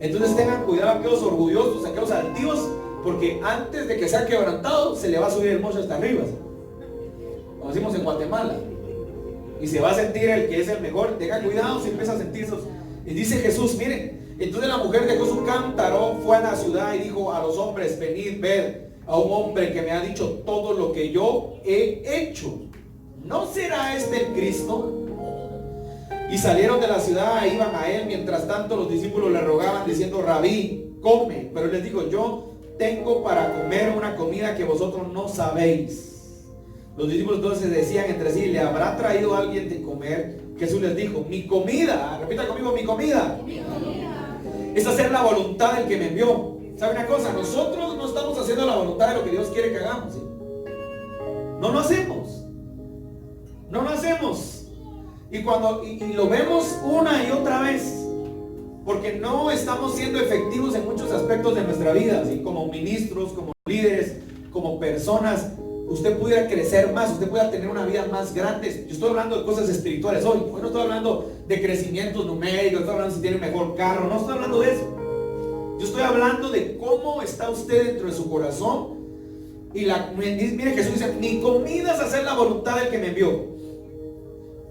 Entonces tengan cuidado aquellos orgullosos, aquellos altivos, porque antes de que sea quebrantado se le va a subir el mocho hasta arriba, como decimos en Guatemala, y se va a sentir el que es el mejor. Tengan cuidado si empieza a sentir esos. Y dice Jesús, miren, entonces la mujer dejó su cántaro, fue a la ciudad y dijo a los hombres, venid, ved a un hombre que me ha dicho todo lo que yo he hecho. ¿No será este el Cristo? Y salieron de la ciudad e iban a él. Mientras tanto los discípulos le rogaban diciendo, Rabí, come. Pero él les dijo, yo tengo para comer una comida que vosotros no sabéis. Los discípulos entonces decían entre sí, ¿le habrá traído alguien de comer? Jesús les dijo, mi comida, repita conmigo, mi comida, es hacer la voluntad del que me envió. ¿Sabe una cosa? Nosotros no estamos haciendo la voluntad de lo que Dios quiere que hagamos, ¿sí? No lo hacemos. No lo hacemos. Y cuando y lo vemos una y otra vez, porque no estamos siendo efectivos en muchos aspectos de nuestra vida, ¿sí? Como ministros, como líderes, como personas. Usted pudiera crecer más, usted pudiera tener una vida más grande. Yo estoy hablando de cosas espirituales hoy. Hoy no estoy hablando de crecimientos numéricos, no estoy hablando de si tiene mejor carro, no estoy hablando de eso. Yo estoy hablando de cómo está usted dentro de su corazón. Y mire, Jesús dice, mi comida es hacer la voluntad del que me envió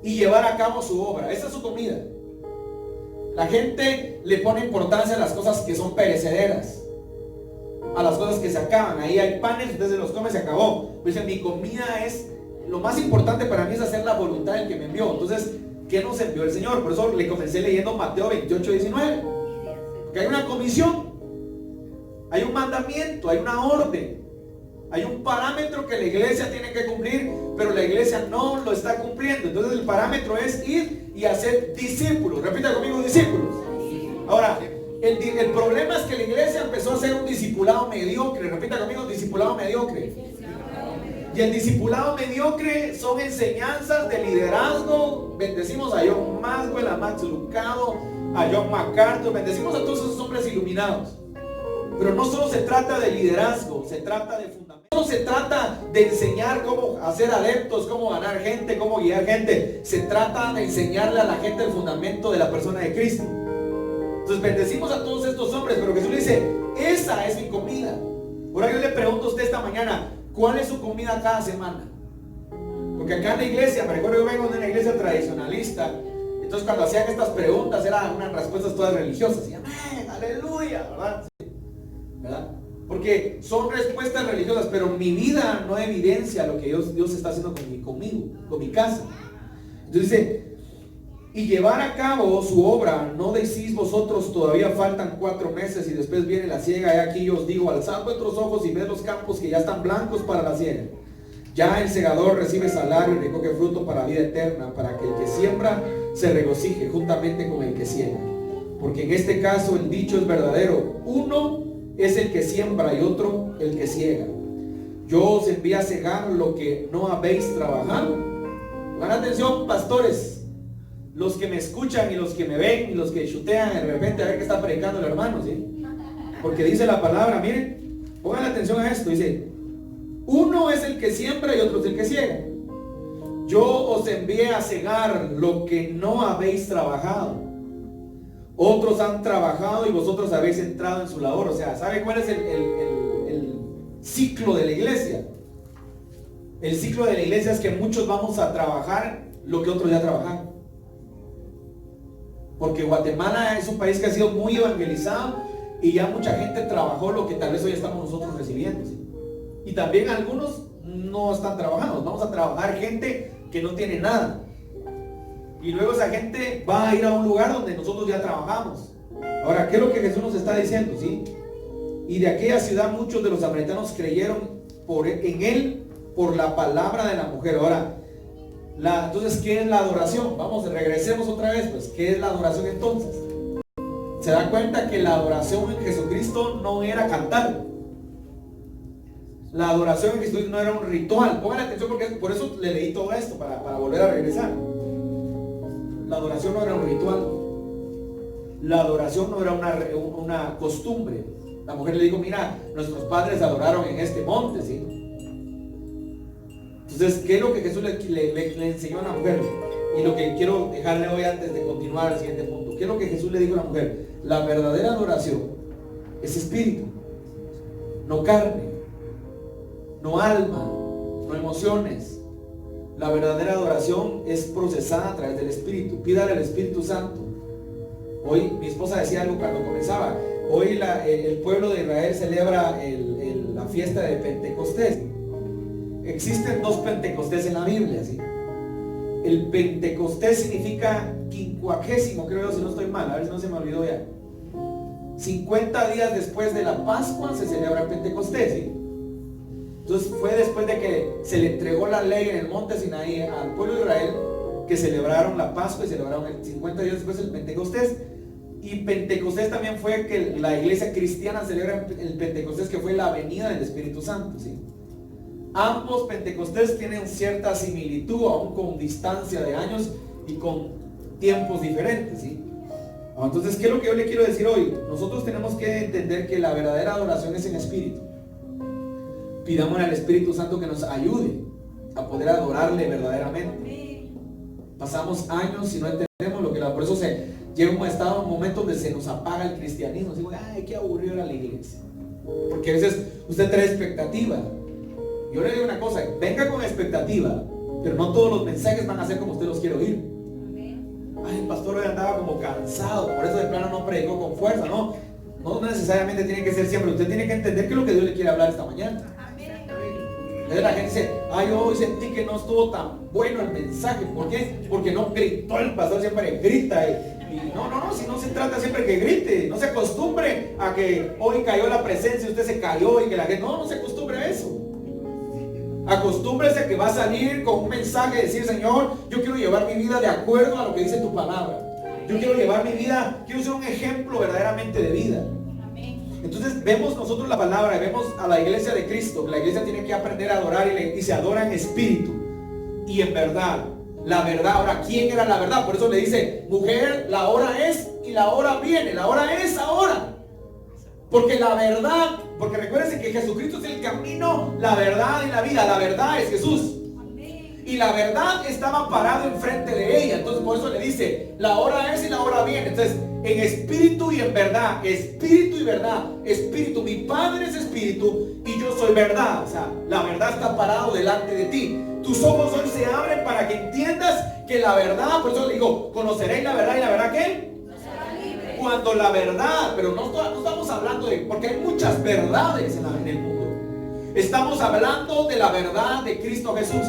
y llevar a cabo su obra. Esa es su comida. La gente le pone importancia a las cosas que son perecederas, a las cosas que se acaban. Ahí hay panes, usted se los come, se acabó. Dice, mi comida es, lo más importante para mí es hacer la voluntad del que me envió. Entonces, ¿qué nos envió el Señor? Por eso le comencé leyendo Mateo 28, 19. Porque hay una comisión, hay un mandamiento, hay una orden, hay un parámetro que la iglesia tiene que cumplir, pero la iglesia no lo está cumpliendo. Entonces el parámetro es ir y hacer discípulos. Repita conmigo, discípulos. Ahora, el problema es que la iglesia empezó a hacer un discipulado mediocre. Repita conmigo, discipulado mediocre. Y el discipulado mediocre son enseñanzas de liderazgo. Bendecimos a John Maxwell, a Max Lucado, a John MacArthur. Bendecimos a todos esos hombres iluminados. Pero no solo se trata de liderazgo, se trata de fundamento. No se trata de enseñar cómo hacer adeptos, cómo ganar gente, cómo guiar gente. Se trata de enseñarle a la gente el fundamento de la persona de Cristo. Entonces bendecimos a todos estos hombres, pero Jesús le dice, esa es mi comida. Ahora yo le pregunto a usted esta mañana, ¿cuál es su comida cada semana? Porque acá en la iglesia, me recuerdo que yo vengo de una iglesia tradicionalista. Entonces cuando hacían estas preguntas eran unas respuestas todas religiosas. Y amén, aleluya, ¿verdad? ¿Verdad? Porque son respuestas religiosas, pero mi vida no evidencia lo que Dios está haciendo conmigo, con mi casa. Entonces dice, y llevar a cabo su obra, no decís vosotros, todavía faltan 4 meses y después viene la siega. Y aquí yo os digo, alzad vuestros ojos y ved los campos que ya están blancos para la siega. Ya el segador recibe salario y recoge fruto para vida eterna, para que el que siembra se regocije juntamente con el que siega. Porque en este caso el dicho es verdadero, uno es el que siembra y otro el que siega. Yo os envié a cegar lo que no habéis trabajado. Pongan atención, pastores, los que me escuchan y los que me ven y los que chutean de repente a ver qué está predicando el hermano, ¿sí? Porque dice la palabra, miren, pongan atención a esto, dice: uno es el que siembra y otro es el que ciega. Yo os envié a cegar lo que no habéis trabajado. Otros han trabajado y vosotros habéis entrado en su labor. O sea, ¿sabe cuál es el ciclo de la iglesia? El ciclo de la iglesia es que muchos vamos a trabajar lo que otros ya trabajaron. Porque Guatemala es un país que ha sido muy evangelizado y ya mucha gente trabajó lo que tal vez hoy estamos nosotros recibiendo, ¿sí? Y también algunos no están trabajando. Vamos a trabajar gente que no tiene nada. Y luego esa gente va a ir a un lugar donde nosotros ya trabajamos. Ahora, ¿qué es lo que Jesús nos está diciendo? ¿Sí? Y de aquella ciudad muchos de los samaritanos creyeron en él por la palabra de la mujer. Ahora, entonces, ¿qué es la adoración? Vamos, regresemos otra vez, pues, ¿qué es la adoración entonces? Se da cuenta que la adoración en Jesucristo no era cantar. La adoración en Jesucristo no era un ritual. Pongan atención porque por eso le leí todo esto, para volver a regresar. La adoración no era un ritual. La adoración no era una costumbre. La mujer le dijo: mira, nuestros padres adoraron en este monte, ¿sí? Entonces, ¿qué es lo que Jesús le enseñó a la mujer? Y lo que quiero dejarle hoy antes de continuar al siguiente punto. ¿Qué es lo que Jesús le dijo a la mujer? La verdadera adoración es espíritu, no carne, no alma, no emociones. La verdadera adoración es procesada a través del Espíritu. Pídale al Espíritu Santo. Hoy mi esposa decía algo cuando comenzaba. Hoy el pueblo de Israel celebra la fiesta de Pentecostés. Existen dos Pentecostés en la Biblia, ¿sí? El Pentecostés significa 50, creo yo, si no estoy mal, a ver si no se me olvidó ya. 50 días después de la Pascua se celebra el Pentecostés, ¿sí? Entonces fue después de que se le entregó la ley en el monte Sinaí al pueblo de Israel que celebraron la Pascua y celebraron 50 días después el Pentecostés. Y Pentecostés también fue que la iglesia cristiana celebra el Pentecostés, que fue la venida del Espíritu Santo, ¿sí? Ambos Pentecostés tienen cierta similitud, aún con distancia de años y con tiempos diferentes, ¿sí? Entonces, ¿qué es lo que yo le quiero decir hoy? Nosotros tenemos que entender que la verdadera adoración es en espíritu. Pidamos al Espíritu Santo que nos ayude a poder adorarle verdaderamente. Pasamos años y no entendemos lo que por eso llega un momento donde se nos apaga el cristianismo. Digo, ay, qué aburrido era la iglesia. Porque a veces usted trae expectativa. Yo le digo una cosa: venga con expectativa, pero no todos los mensajes van a ser como usted los quiere oír. Ay, el pastor hoy andaba como cansado, por eso de plano no predicó con fuerza. No necesariamente tiene que ser siempre. Usted tiene que entender qué es lo que Dios le quiere hablar esta mañana. Entonces la gente dice: ay, yo hoy sentí que no estuvo tan bueno el mensaje. ¿Por qué? Porque no gritó el pastor, siempre grita. Y no, si no se trata siempre que grite. No se acostumbre a que hoy cayó la presencia y usted se cayó y que la gente... No se acostumbre a eso. Acostúmbrese a que va a salir con un mensaje y decir: Señor, yo quiero llevar mi vida de acuerdo a lo que dice tu palabra. Yo quiero llevar mi vida, quiero ser un ejemplo verdaderamente de vida. Entonces vemos nosotros la palabra, vemos a la iglesia de Cristo, que la iglesia tiene que aprender a adorar y se adora en espíritu y en verdad. La verdad, ahora, ¿quién era la verdad? Por eso le dice: mujer, la hora es y la hora viene, la hora es ahora. Porque la verdad, porque recuérdense que Jesucristo es el camino, la verdad y la vida. La verdad es Jesús. Y la verdad estaba parado enfrente de ella. Entonces por eso le dice: la hora es y la hora viene. Entonces, en espíritu y en verdad, espíritu y verdad, espíritu. Mi Padre es espíritu y yo soy verdad. O sea, la verdad está parado delante de ti. Tus ojos hoy se abren para que entiendas que la verdad, por eso le digo: conoceréis la verdad y la verdad ¿qué? Cuando la verdad, pero no estamos hablando de, porque hay muchas verdades en el mundo. Estamos hablando de la verdad de Cristo Jesús.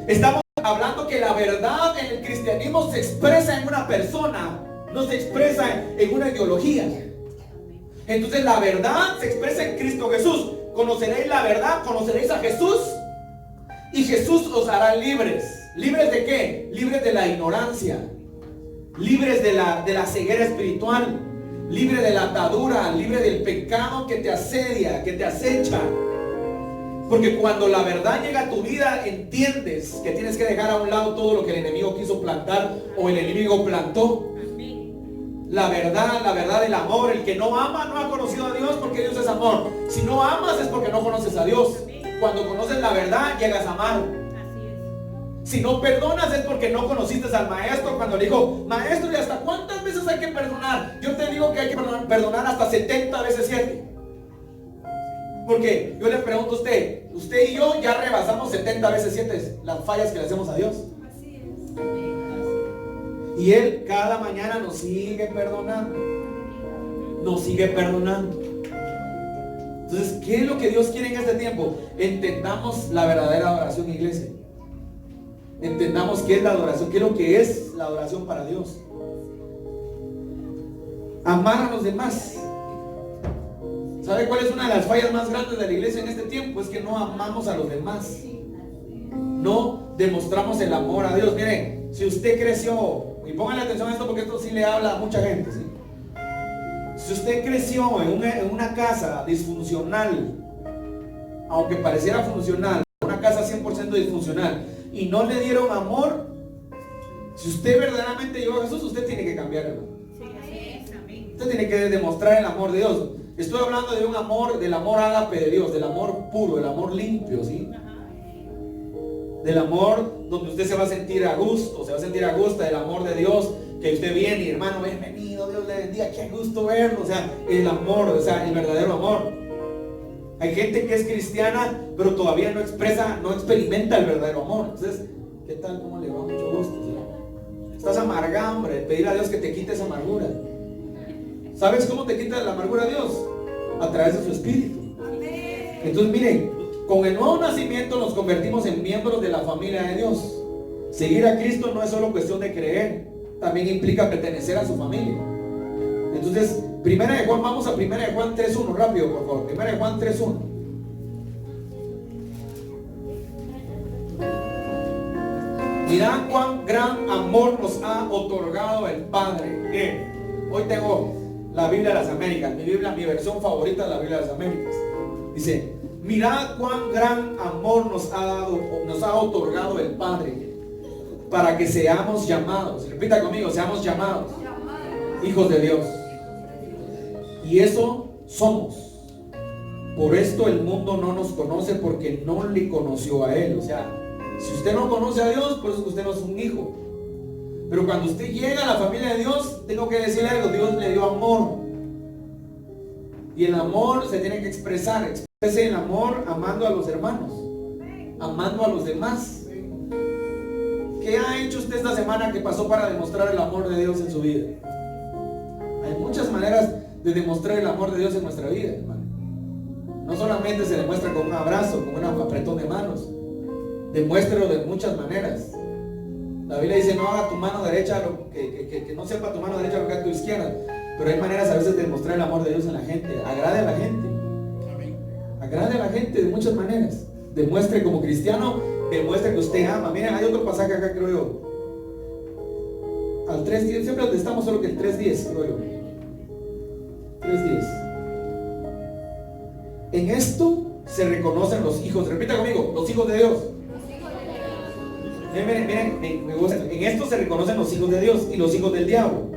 Estamos hablando que la verdad en el cristianismo se expresa en una persona, no se expresa en una ideología. Entonces la verdad se expresa en Cristo Jesús. Conoceréis la verdad, conoceréis a Jesús, y Jesús os hará libres. ¿Libres de qué? Libres de la ignorancia, libres de la ceguera espiritual, libre de la atadura, libre del pecado que te asedia, que te acecha. Porque cuando la verdad llega a tu vida, entiendes que tienes que dejar a un lado todo lo que el enemigo quiso plantar o el enemigo plantó. La verdad del amor. El que no ama no ha conocido a Dios, porque Dios es amor. Si no amas es porque no conoces a Dios. Cuando conoces la verdad, llegas a amar. Si no perdonas es porque no conociste al maestro cuando le dijo: maestro, ¿y hasta cuántas veces hay que perdonar? Yo te digo que hay que perdonar hasta 70 veces 7. Porque yo le pregunto a usted y yo ya rebasamos 70 veces 7 las fallas que le hacemos a Dios. Y Él cada mañana nos sigue perdonando. Nos sigue perdonando. Entonces, ¿qué es lo que Dios quiere en este tiempo? Entendamos la verdadera adoración, iglesia. Entendamos qué es la adoración, qué es lo que es la adoración para Dios. Amar a los demás. ¿Sabe cuál es una de las fallas más grandes de la iglesia en este tiempo? Es que no amamos a los demás. No demostramos el amor a Dios. Miren, si usted creció, y pónganle atención a esto porque esto sí le habla a mucha gente, ¿sí? Si usted creció en una casa disfuncional, aunque pareciera funcional, una casa 100% disfuncional, y no le dieron amor, si usted verdaderamente llegó a Jesús, usted tiene que cambiar, hermano. Usted tiene que demostrar el amor de Dios. Estoy hablando de un amor, del amor ágape de Dios, del amor puro, del amor limpio, ¿sí? Del amor donde usted se va a sentir a gusto, del amor de Dios, que usted viene y hermano, bienvenido, Dios le bendiga, qué gusto verlo, o sea, el amor, o sea, el verdadero amor. Hay gente que es cristiana, pero todavía no experimenta el verdadero amor. Entonces, ¿qué tal? ¿Cómo le va? Mucho gusto, ¿sí? Estás amargado, hombre, pedir a Dios que te quite esa amargura. ¿Sabes cómo te quita la amargura a Dios? A través de su Espíritu. Entonces, miren, con el nuevo nacimiento nos convertimos en miembros de la familia de Dios. Seguir a Cristo no es solo cuestión de creer, también implica pertenecer a su familia. Entonces, Primera de Juan, vamos a Primera de Juan 3.1, rápido por favor. Primera de Juan 3.1. Mirad cuán gran amor nos ha otorgado el Padre. Hoy tengo la Biblia de las Américas, mi versión favorita de la Biblia de las Américas. Dice: mirad cuán gran amor nos ha otorgado el Padre, para que seamos llamados, repita conmigo, seamos llamados hijos de Dios. Y eso somos. Por esto el mundo no nos conoce, porque no le conoció a Él. O sea, si usted no conoce a Dios, por eso usted no es un hijo. Pero cuando usted llega a la familia de Dios, tengo que decirle algo: Dios le dio amor. Y el amor se tiene que expresar. Exprese el amor amando a los hermanos, amando a los demás. ¿Qué ha hecho usted esta semana que pasó para demostrar el amor de Dios en su vida? Hay muchas maneras de demostrar el amor de Dios en nuestra vida, hermano. No solamente se demuestra con un abrazo, con un apretón de manos. Demuéstrelo de muchas maneras. La Biblia dice: no haga tu mano derecha que no sepa tu mano derecha lo que haga tu izquierda. Pero hay maneras a veces de demostrar el amor de Dios en la gente. Agrade a la gente. Agrade a la gente de muchas maneras. Demuestre como cristiano, demuestre que usted ama. Miren, hay otro pasaje acá, creo yo. Al 3.10, siempre donde estamos, solo que el 3.10, creo yo. 3.10. En esto se reconocen los hijos. Repita conmigo: los hijos de Dios. Miren, me gusta. En esto se reconocen los hijos de Dios y los hijos del diablo.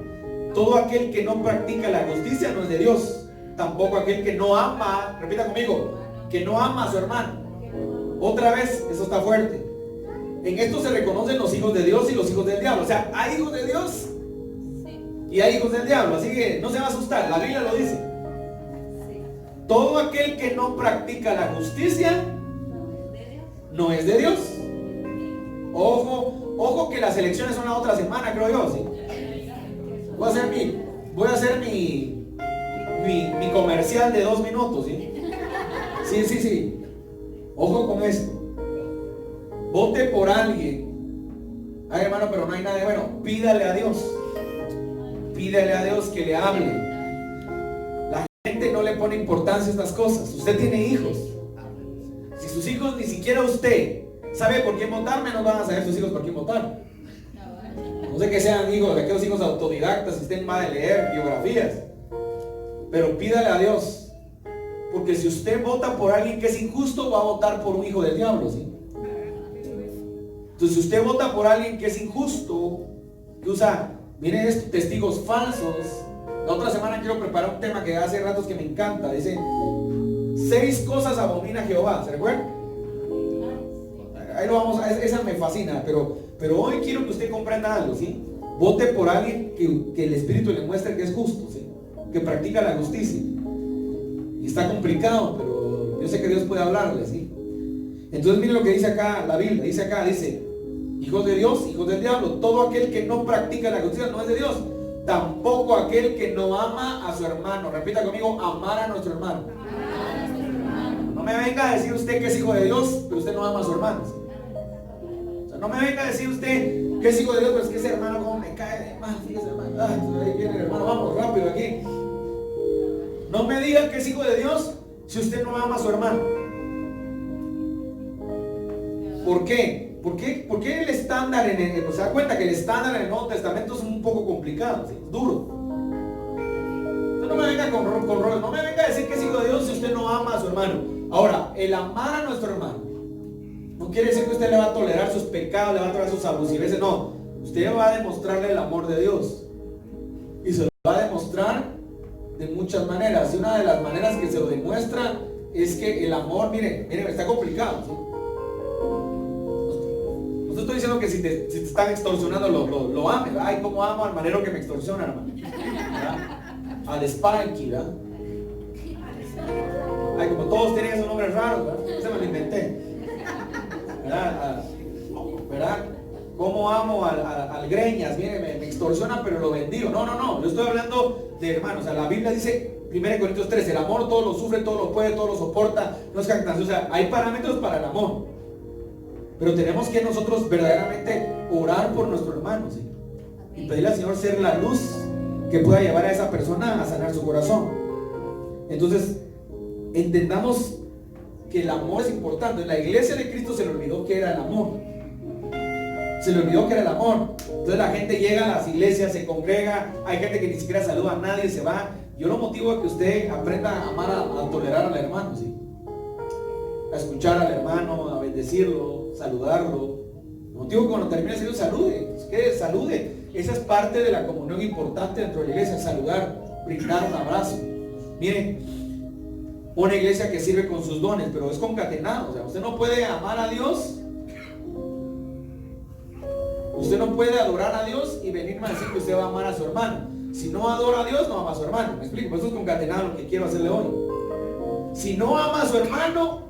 Todo aquel que no practica la justicia no es de Dios. Tampoco aquel que no ama, repita conmigo, que no ama a su hermano. Otra vez, eso está fuerte. En esto se reconocen los hijos de Dios y los hijos del diablo. O sea, hay hijos de Dios y hay hijos del diablo. Así que no se va a asustar, la Biblia lo dice. Todo aquel que no practica la justicia no es de Dios. Ojo que las elecciones son la otra semana, creo yo, ¿sí? Voy a hacer mi comercial de 2 minutos, ¿sí? Sí. Ojo con esto. Vote por alguien. Ay, hermano, pero no hay nada. Bueno, pídale a Dios. Pídale a Dios que le hable. La gente no le pone importancia a estas cosas. Usted tiene hijos. Si sus hijos, ni siquiera usted sabe por quién votar, menos van a saber sus hijos por quién votar. No sé que sean hijos, de aquellos hijos autodidactas, si estén mal de leer biografías. Pero pídale a Dios. Porque si usted vota por alguien que es injusto, va a votar por un hijo del diablo, ¿sí? Entonces, si usted vota por alguien que es injusto, que usa, miren estos testigos falsos. La otra semana quiero preparar un tema que hace ratos que me encanta. Dice, 6 cosas abomina Jehová. ¿Se recuerdan? Ahí lo vamos, esa me fascina, pero hoy quiero que usted comprenda algo, ¿sí? Vote por alguien que el Espíritu le muestre que es justo, ¿sí? Que practica la justicia. Y está complicado, pero yo sé que Dios puede hablarle, ¿sí? Entonces miren lo que dice acá la Biblia. Dice, hijos de Dios, hijos del diablo. Todo aquel que no practica la justicia no es de Dios. Tampoco aquel que no ama a su hermano. Repita conmigo, amar a nuestro hermano. No me venga a decir usted que es hijo de Dios, pero usted no ama a su hermano, ¿sí? O sea, no me venga a decir usted que es hijo de Dios, pero es que ese hermano como me cae de mal, fíjese, hermano. Ahí viene el hermano, vamos rápido aquí. No me diga que es hijo de Dios si usted no ama a su hermano. ¿Por qué? ¿Por qué el estándar se da cuenta que el estándar en el Nuevo Testamento es un poco complicado, ¿sí? Es duro. Usted no me venga con rollos, no me venga a decir que es hijo de Dios si usted no ama a su hermano. Ahora, el amar a nuestro hermano no quiere decir que usted le va a tolerar sus pecados, le va a tolerar sus abusiveces, no. Usted va a demostrarle el amor de Dios. Y se lo va a demostrar de muchas maneras. Y una de las maneras que se lo demuestra es que el amor, miren, está complicado, ¿sí? No estoy diciendo que si te están extorsionando lo ames. Ay, cómo amo al manero que me extorsiona, hermano. ¿Verdad? Al Spanky, ¿verdad? Ay, como todos tienen esos nombres raros, ¿verdad? Ese me lo inventé. ¿Verdad? Cómo amo al Greñas. Mire, me extorsiona, pero lo bendigo. No. Yo estoy hablando de hermanos. O sea, la Biblia dice, 1 Corintios 3, el amor todo lo sufre, todo lo puede, todo lo soporta. No es jactancia. O sea, hay parámetros para el amor. Pero tenemos que nosotros verdaderamente orar por nuestro hermano, ¿sí? Y pedirle al Señor ser la luz que pueda llevar a esa persona a sanar su corazón. Entonces, entendamos que el amor es importante. En la iglesia de Cristo se le olvidó que era el amor. Se le olvidó que era el amor. Entonces la gente llega a las iglesias, se congrega, hay gente que ni siquiera saluda a nadie, se va. Yo lo motivo a que usted aprenda a amar, a tolerar al hermano, ¿sí? A escuchar al hermano, a bendecirlo, saludarlo. Lo motivo que cuando termine el Señor salude. Esa es parte de la comunión importante dentro de la iglesia, saludar, brindar un abrazo. Miren, una iglesia que sirve con sus dones, pero es concatenado. O sea, usted no puede amar a Dios, usted no puede adorar a Dios y venirme a decir que usted va a amar a su hermano. Si no adora a Dios, no ama a su hermano. ¿Me explico? Por eso es concatenado lo que quiero hacerle hoy. Si no ama a su hermano,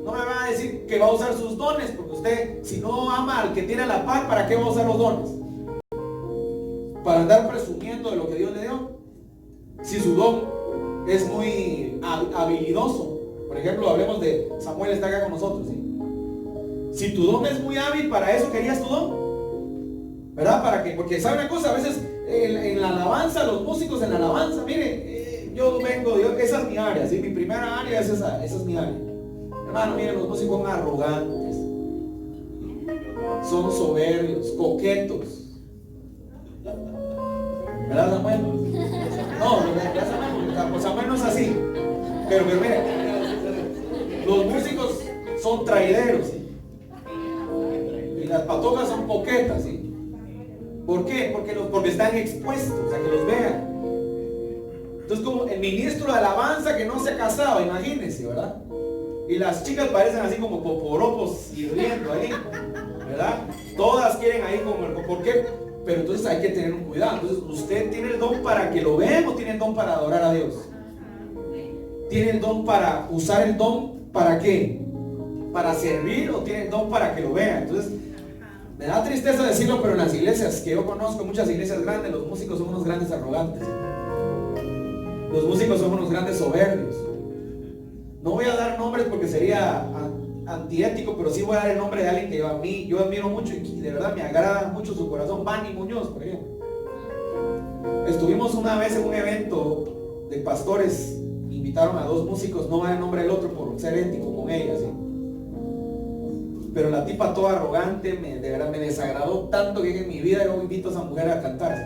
no me va a decir que va a usar sus dones, porque usted, si no ama al que tiene la paz, ¿para qué va a usar los dones? Para andar presumiendo de lo que Dios le dio. Si su don es muy habilidoso, por ejemplo, hablemos de Samuel, está acá con nosotros, ¿sí? Si tu don es muy hábil, ¿para eso querías tu don? ¿Verdad? ¿Para qué? Porque sabe una cosa, a veces en la alabanza, los músicos en la alabanza, mire, esa es mi área, ¿sí? Mi primera área es esa es mi área. Hermano, miren, los músicos son arrogantes, son soberbios, coquetos. ¿Verdad, Samuel? No, ¿verdad, Samuel? Pues Samuel no es así. Pero miren, los músicos son traideros, ¿sí? Y las patojas son coquetas, ¿sí? ¿Por qué? Porque están expuestos, o sea, que los vean. Entonces, como el ministro de alabanza que no se ha casado, imagínense, ¿verdad? Y las chicas parecen así como poporopos hirviendo ahí, ¿verdad? Todas quieren ahí como el... ¿Por qué? Pero entonces hay que tener un cuidado. Entonces, ¿usted tiene el don para que lo vean o tiene el don para adorar a Dios? ¿Tiene el don para usar el don para qué? ¿Para servir o tiene el don para que lo vean? Entonces, me da tristeza decirlo, pero en las iglesias que yo conozco, muchas iglesias grandes, los músicos son unos grandes arrogantes. Los músicos son unos grandes soberbios. No voy a dar nombres porque sería antiético, pero sí voy a dar el nombre de alguien que yo admiro mucho y de verdad me agrada mucho su corazón. Bani Muñoz, por ejemplo. Estuvimos una vez en un evento de pastores, invitaron a 2 músicos, no va el nombre del otro por ser ético con ella, ¿sí? Pero la tipa toda arrogante, de verdad me desagradó tanto que en mi vida yo invito a esa mujer a cantar, ¿sí?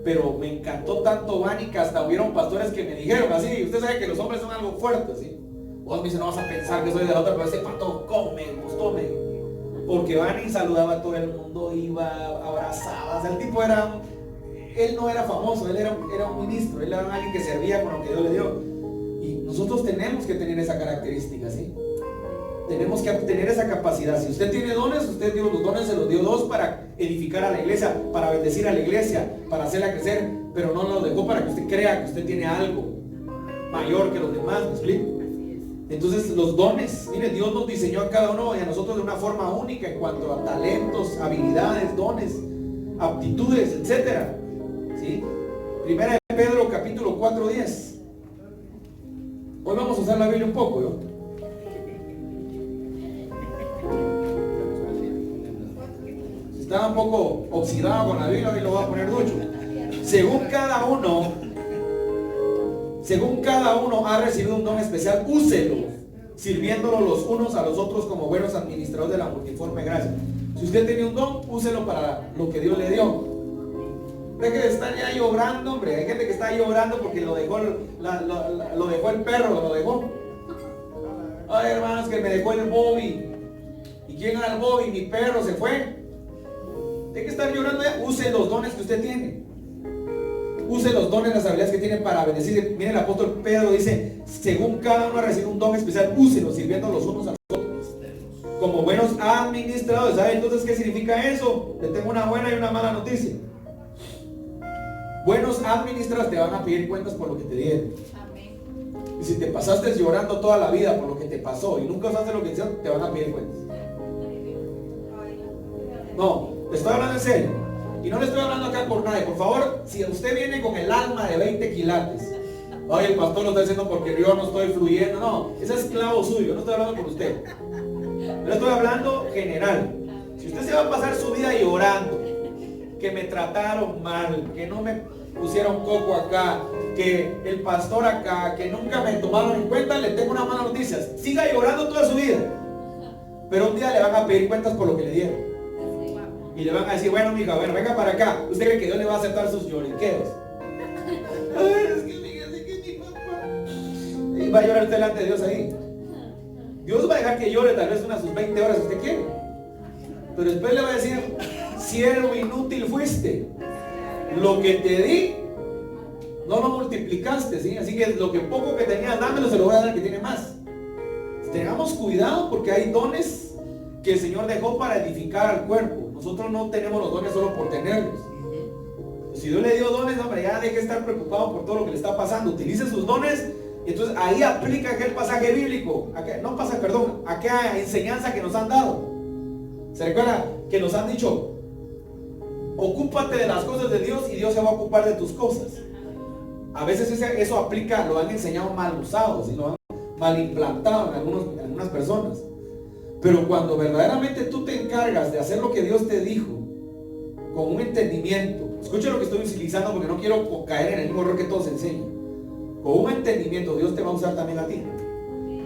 pero me encantó tanto Vani que hasta hubieron pastores que me dijeron así, usted sabe que los hombres son algo fuertes, ¿sí? Vos me dice, no vas a pensar que soy de la otra, pero ese pastor, ¿cómo me gustó? Porque Vani saludaba a todo el mundo, iba, abrazaba, o sea, el tipo él no era famoso, él era un ministro, él era alguien que servía con lo que Dios le dio. Y nosotros tenemos que tener esa característica, ¿sí? Tenemos que tener esa capacidad. Si usted tiene dones, usted dio los dones, se los dio Dios para edificar a la iglesia, para bendecir a la iglesia, para hacerla crecer, pero no los dejó para que usted crea que usted tiene algo mayor que los demás, ¿me explico? Entonces los dones, mire, Dios nos diseñó a cada uno y a nosotros de una forma única en cuanto a talentos, habilidades, dones, aptitudes, etcétera, ¿sí? Primera de Pedro capítulo 4:10. Hoy vamos a usar la Biblia un poco, ¿no? Si estaba un poco oxidado con la Biblia, hoy lo voy a poner ducho. Según cada uno ha recibido un don especial, úselo, sirviéndolo los unos a los otros como buenos administradores de la multiforme gracia. Si usted tiene un don, úselo para lo que Dios le dio. Deje de estar ya llorando, hombre. Hay gente que está llorando porque lo dejó el perro, lo dejó. Ay, hermanos, que me dejó el Bobby. ¿Y quién era el Bobby? Mi perro se fue. Deje de estar llorando ya. Use los dones que usted tiene. Use los dones, las habilidades que tiene para bendecir. Mire, el apóstol Pedro dice, según cada uno ha recibido un don especial, úselo, sirviendo los unos a los otros como buenos administradores. ¿Sabe entonces qué significa eso? Le tengo una buena y una mala noticia. Buenos administradores te van a pedir cuentas por lo que te dieron. Amén. Y si te pasaste llorando toda la vida por lo que te pasó y nunca usaste lo que hicieron, te van a pedir cuentas. No, te estoy hablando en serio. Y no le estoy hablando acá por nadie. Por favor, si usted viene con el alma de 20 quilates, ay, el pastor lo está diciendo porque yo no estoy fluyendo. No, ese es esclavo suyo. Yo no estoy hablando por usted. Yo estoy hablando general. Si usted se va a pasar su vida llorando, que me trataron mal, que no me pusieron coco acá, que el pastor acá, que nunca me tomaron en cuenta, le tengo una mala noticia. Siga llorando toda su vida, pero un día le van a pedir cuentas por lo que le dieron. Y le van a decir, bueno, mija, bueno, venga para acá. ¿Usted cree que Dios le va a aceptar sus lloriqueos? Ay, es que fíjese que mi papá. Y va a llorar delante de Dios ahí. Dios va a dejar que llore tal vez unas sus 20 horas si usted quiere. Pero después le va a decir, siervo inútil fuiste. Lo que te di, no lo multiplicaste, ¿sí? Así que lo que poco que tenías, dámelo, se lo voy a dar al que tiene más. Tengamos cuidado porque hay dones que el Señor dejó para edificar al cuerpo. Nosotros no tenemos los dones solo por tenerlos. Si Dios le dio dones, hombre, ya deje de estar preocupado por todo lo que le está pasando. Utilice sus dones. Y entonces ahí aplica aquel pasaje bíblico, aquella enseñanza que nos han dado. ¿Se recuerda que nos han dicho? Ocúpate de las cosas de Dios y Dios se va a ocupar de tus cosas. A veces eso aplica, lo han enseñado mal usados y lo han mal implantado en algunas personas. Pero cuando verdaderamente tú te encargas de hacer lo que Dios te dijo, con un entendimiento, escuche lo que estoy utilizando porque no quiero caer en el mismo error que todos enseñan. Con un entendimiento, Dios te va a usar también a ti.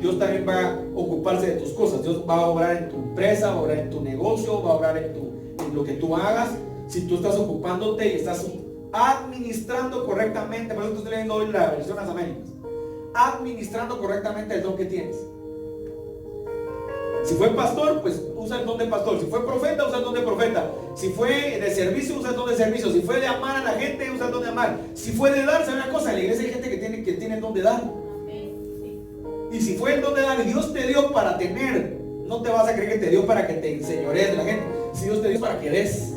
Dios también va a ocuparse de tus cosas. Dios va a obrar en tu empresa, va a obrar en tu negocio, va a obrar en lo que tú hagas. Si tú estás ocupándote y estás administrando correctamente, por eso te estoy leyendo hoy la versión de las Américas, administrando correctamente el don que tienes. Si fue pastor, pues usa el don de pastor. Si fue profeta, usa el don de profeta. Si fue de servicio, usa el don de servicio. Si fue de amar a la gente, usa el don de amar. Si fue de dar, ¿sabe una cosa? En la iglesia hay gente que tiene el don de dar. Y si fue el don de dar y Dios te dio para tener, no te vas a creer que te dio para que te enseñorees de la gente. Si Dios te dio para que des.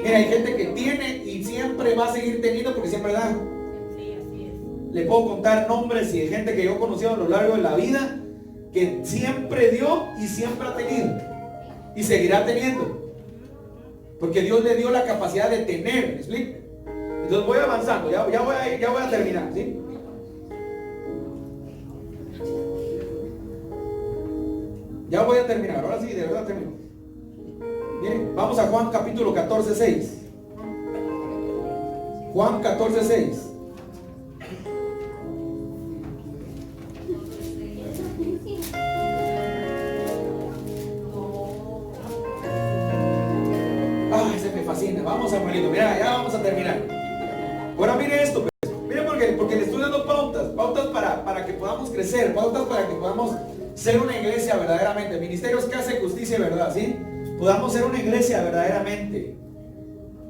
Mira, hay gente que tiene y siempre va a seguir teniendo porque siempre da. Le puedo contar nombres y de gente que yo he conocido a lo largo de la vida que siempre dio y siempre ha tenido y seguirá teniendo porque Dios le dio la capacidad de tener. ¿Me explico? Entonces voy avanzando, ya voy a terminar, ¿sí? Ya voy a terminar, ahora sí, de verdad termino. Bien, vamos a Juan capítulo 14:6. Juan 14:6. Ese me fascina. Vamos Vamos, Samuelito, mira, ya vamos a terminar. Ahora mire esto, pues. Mire, porque le estoy dando pautas para que podamos crecer, pautas para que podamos ser una iglesia verdaderamente. Ministerios que hacen justicia y verdad, ¿sí? Podamos ser una iglesia verdaderamente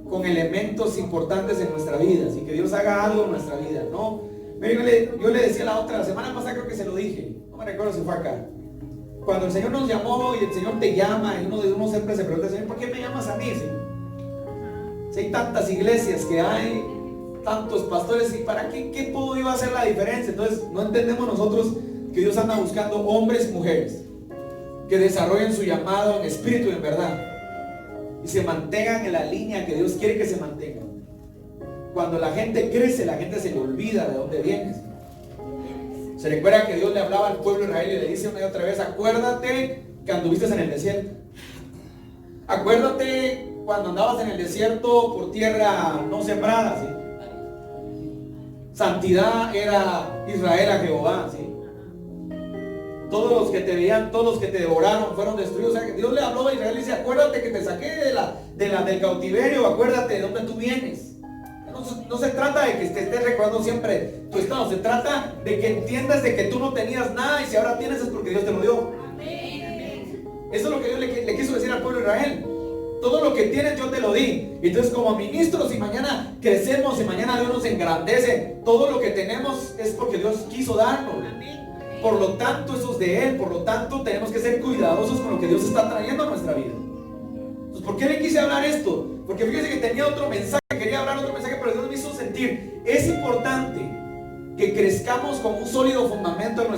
con elementos importantes en nuestra vida, así que Dios haga algo en nuestra vida, ¿no? Mire, yo le decía la semana pasada, creo que se lo dije, no me recuerdo si fue acá. Cuando el Señor nos llamó y el Señor te llama, y uno siempre se pregunta, Señor, ¿por qué me llamas a mí? ¿Sí? Si hay tantas iglesias que hay, tantos pastores, ¿y para qué puedo yo hacer la diferencia? Entonces no entendemos nosotros que Dios anda buscando hombres y mujeres que desarrollen su llamado en espíritu y en verdad y se mantengan en la línea que Dios quiere que se mantengan. Cuando la gente crece, la gente se le olvida de dónde vienes. Se recuerda que Dios le hablaba al pueblo de Israel y le dice una y otra vez: acuérdate que anduviste en el desierto. Acuérdate cuando andabas en el desierto por tierra no sembrada, ¿sí? Santidad era Israel a Jehová, ¿sí? Todos los que te veían, todos los que te devoraron fueron destruidos. O sea, que Dios le habló a Israel y dice: acuérdate que te saqué del cautiverio, acuérdate de dónde tú vienes. No se trata de que te estés recordando siempre tu estado, se trata de que entiendas de que tú no tenías nada y si ahora tienes es porque Dios te lo dio. Amén. Eso es lo que Dios le quiso decir al pueblo de Israel. Todo lo que tienes yo te lo di. Entonces, como ministros, si mañana crecemos y mañana Dios nos engrandece, todo lo que tenemos es porque Dios quiso darnos. Por lo tanto, eso es de Él. Por lo tanto, tenemos que ser cuidadosos con lo que Dios está trayendo a nuestra vida. Entonces, ¿por qué le quise hablar esto? Porque fíjense que tenía otro mensaje, quería hablar otro mensaje, pero Dios me hizo sentir, es importante que crezcamos con un sólido fundamento en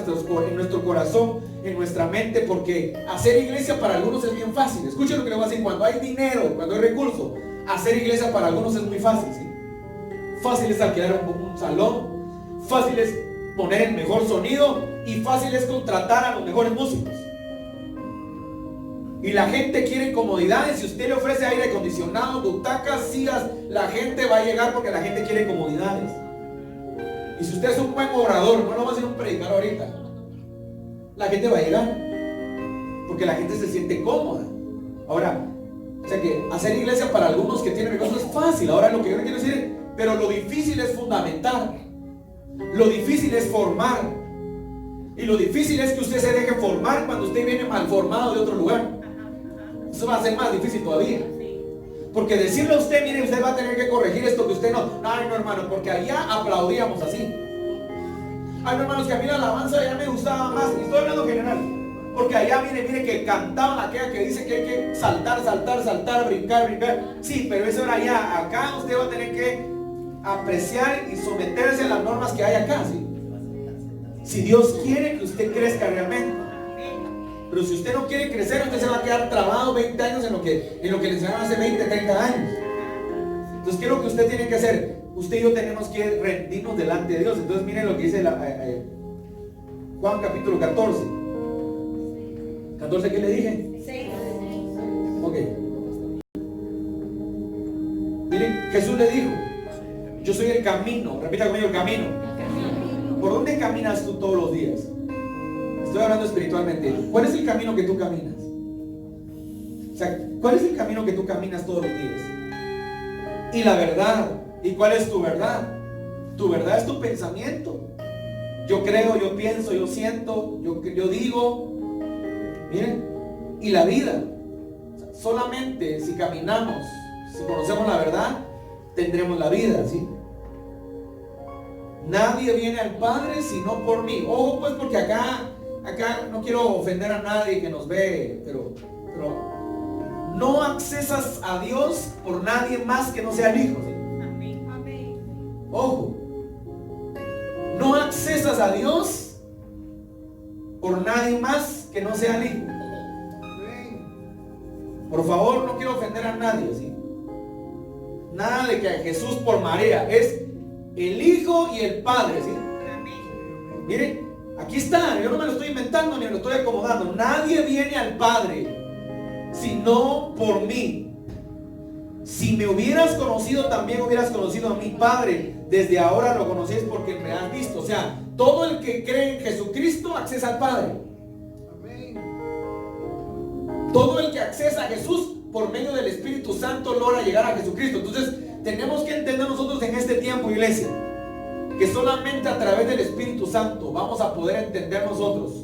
nuestro corazón, en nuestra mente, porque hacer iglesia para algunos es bien fácil. Escuchen lo que le voy a decir: cuando hay dinero, cuando hay recursos, hacer iglesia para algunos es muy fácil, ¿sí? Fácil es alquilar un salón, fácil es poner el mejor sonido y fácil es contratar a los mejores músicos. Y la gente quiere comodidades. Si usted le ofrece aire acondicionado, butacas, sillas, la gente va a llegar porque la gente quiere comodidades. Y si usted es un buen orador, no lo va a hacer un predicador ahorita, la gente va a llegar porque la gente se siente cómoda. Ahora, o sea que hacer iglesia para algunos que tienen recursos es fácil. Ahora lo que yo le quiero decir, pero lo difícil es fundamentar, lo difícil es formar, y lo difícil es que usted se deje formar cuando usted viene mal formado de otro lugar. Eso va a ser más difícil todavía. Porque decirle a usted: mire, usted va a tener que corregir esto que usted no. Ay, no, hermano, porque allá aplaudíamos así. Ay, no, hermanos, que a mí la alabanza ya me gustaba más. Y estoy hablando general. Porque allá, mire que cantaban aquella que dice que hay que saltar, brincar. Sí, pero eso era allá. Acá usted va a tener que apreciar y someterse a las normas que hay acá, ¿sí? Si Dios quiere que usted crezca realmente. Pero si usted no quiere crecer, usted se va a quedar trabado 20 años en lo que le enseñaron hace 20, 30 años. Entonces, ¿qué es lo que usted tiene que hacer? Usted y yo tenemos que rendirnos delante de Dios. Entonces, miren lo que dice Juan capítulo 14. 14, ¿qué le dije? 6. Ok. Miren, Jesús le dijo: yo soy el camino. Repita conmigo: el camino. ¿Por dónde caminas tú todos los días? Estoy hablando espiritualmente. ¿Cuál es el camino que tú caminas? O sea, ¿cuál es el camino que tú caminas todos los días? Y la verdad. ¿Y cuál es tu verdad? Tu verdad es tu pensamiento. Yo creo, yo pienso, yo siento, yo digo. Miren, y la vida. O sea, solamente si caminamos, si conocemos la verdad, tendremos la vida, ¿sí? Nadie viene al Padre sino por mí. Ojo, pues, porque acá no quiero ofender a nadie que nos ve, pero no accesas a Dios por nadie más que no sea el Hijo, ¿sí? Amén. Ojo, no accesas a Dios por nadie más que no sea el Hijo. Por favor, no quiero ofender a nadie, ¿sí? Nada de que Jesús por María, es el Hijo y el Padre, ¿sí? Miren, aquí está, yo no me lo estoy inventando ni me lo estoy acomodando. Nadie viene al Padre sino por mí. Si me hubieras conocido, también hubieras conocido a mi Padre. Desde ahora lo conocéis porque me has visto. O sea, todo el que cree en Jesucristo accesa al Padre. Todo el que accesa a Jesús por medio del Espíritu Santo logra llegar a Jesucristo. Entonces tenemos que entender nosotros en este tiempo, iglesia, que solamente a través del Espíritu Santo vamos a poder entender nosotros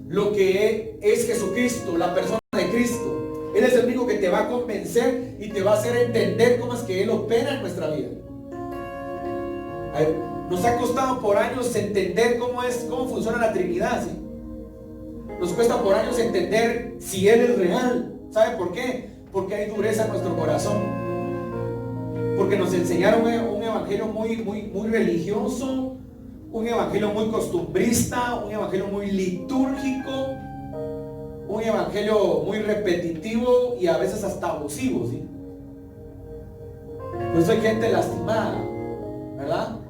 lo que es Jesucristo, la persona de Cristo. Él es el único que te va a convencer y te va a hacer entender cómo es que Él opera en nuestra vida. Nos ha costado por años entender cómo funciona la Trinidad, ¿sí? Nos cuesta por años entender si Él es real. ¿Sabe por qué? Porque hay dureza en nuestro corazón. Porque nos enseñaron un evangelio muy religioso, un evangelio muy costumbrista, un evangelio muy litúrgico, un evangelio muy repetitivo y a veces hasta abusivo, ¿sí? Por eso hay gente lastimada, ¿verdad?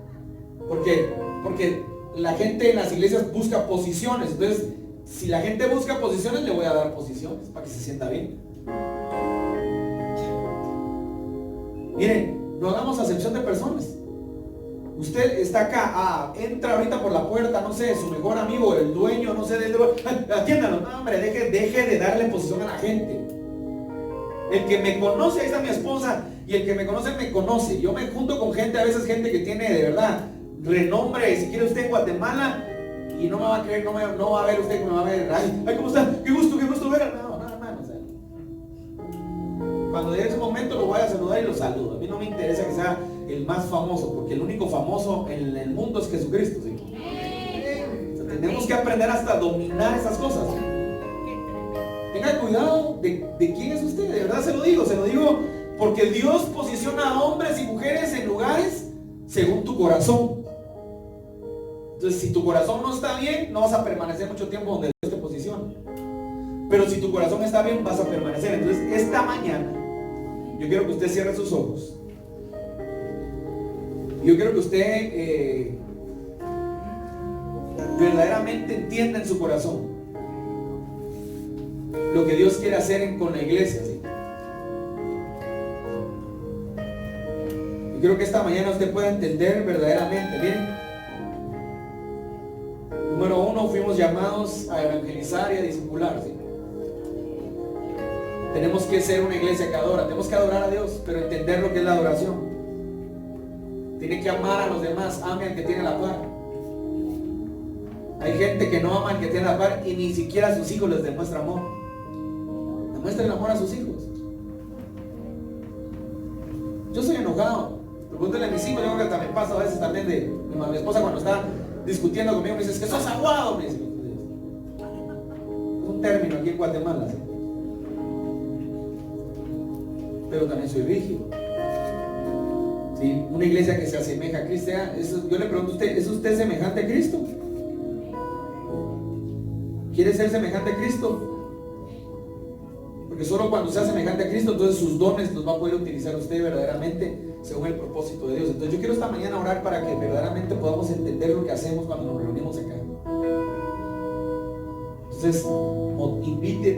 Porque la gente en las iglesias busca posiciones. Entonces, si la gente busca posiciones, le voy a dar posiciones para que se sienta bien. Miren, no hagamos acepción de personas. Usted está acá, entra ahorita por la puerta, no sé, su mejor amigo, el dueño, no sé, atiéndalo. No, hombre, deje de darle posición a la gente. El que me conoce, ahí está mi esposa, y el que me conoce. Yo me junto con gente, a veces gente que tiene de verdad renombre, si quiere usted en Guatemala, y no me va a creer, no va a ver usted, que me va a ver, ay, ¿cómo está? Qué gusto verla. No, hermano, o sea, cuando llegue ese momento lo voy a saludar y lo saludo. A mí no me interesa que sea el más famoso, porque el único famoso en el mundo es Jesucristo, ¿sí? O sea, tenemos que aprender hasta a dominar esas cosas, ¿sí? Tenga cuidado de quién es usted, de verdad se lo digo porque Dios posiciona a hombres y mujeres en lugares según tu corazón. Entonces, si tu corazón no está bien, no vas a permanecer mucho tiempo donde Dios te posiciona. Pero si tu corazón está bien, vas a permanecer. Entonces, esta mañana, yo quiero que usted cierre sus ojos. Yo quiero que usted verdaderamente entienda en su corazón lo que Dios quiere hacer con la iglesia, ¿sí? Yo quiero que esta mañana usted pueda entender verdaderamente. Miren, número uno, fuimos llamados a evangelizar y a discipular, ¿sí? Tenemos que ser una iglesia que adora, tenemos que adorar a Dios, pero entender lo que es la adoración. Tiene que amar a los demás, ame al que tiene la par. Hay gente que no ama al que tiene la par y ni siquiera a sus hijos les demuestra amor. Demuestra el amor a sus hijos. Yo soy enojado. Pregúntale a mis hijos, yo creo que también pasa a veces también de mi esposa cuando está discutiendo conmigo, me dice, es que sos aguado, me dice. Es un término aquí en Guatemala, ¿sí? Pero también soy rígido. ¿Sí? Una iglesia que se asemeja a Cristo, yo le pregunto a usted, ¿es usted semejante a Cristo? ¿Quiere ser semejante a Cristo? Porque solo cuando sea semejante a Cristo, entonces sus dones los va a poder utilizar usted verdaderamente según el propósito de Dios. Entonces yo quiero esta mañana orar para que verdaderamente podamos entender lo que hacemos cuando nos reunimos acá. Entonces,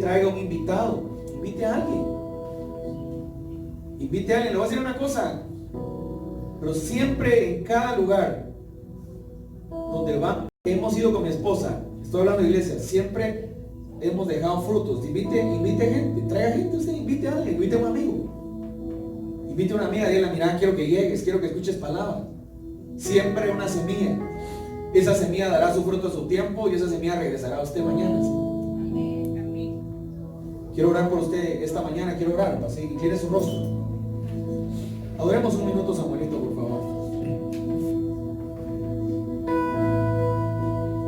traiga un invitado, invite a alguien. Invite a alguien, le voy a decir una cosa, pero siempre en cada lugar donde hemos ido con mi esposa, estoy hablando de iglesia, siempre hemos dejado frutos. Invite gente, traiga gente usted, invite a alguien, invite a un amigo, invite a una amiga, dígale, mira, quiero que llegues, quiero que escuches palabras. Siempre una semilla, esa semilla dará su fruto a su tiempo y esa semilla regresará a usted mañana, ¿sí? Amén. Quiero orar por usted esta mañana, quiero orar, ¿sí? ¿Quiere su rostro? Adoremos un minuto, Samuelito, por favor.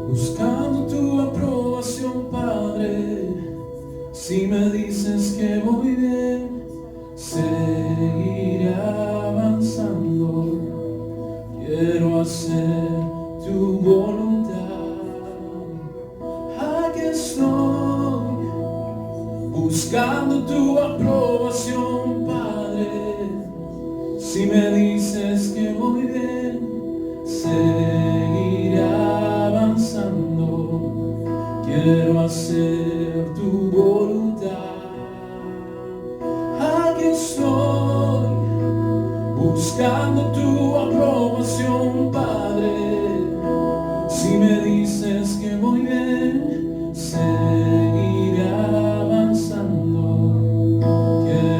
Buscando tu aprobación, Padre, si me dices que voy bien, seguiré avanzando. Quiero hacer tu voluntad. Aquí estoy, buscando tu aprobación, Padre. Si me dices que voy bien, seguiré avanzando. Quiero hacer tu voluntad. Aquí estoy, buscando tu aprobación, Padre. Si me dices que voy bien, seguiré avanzando. Quiero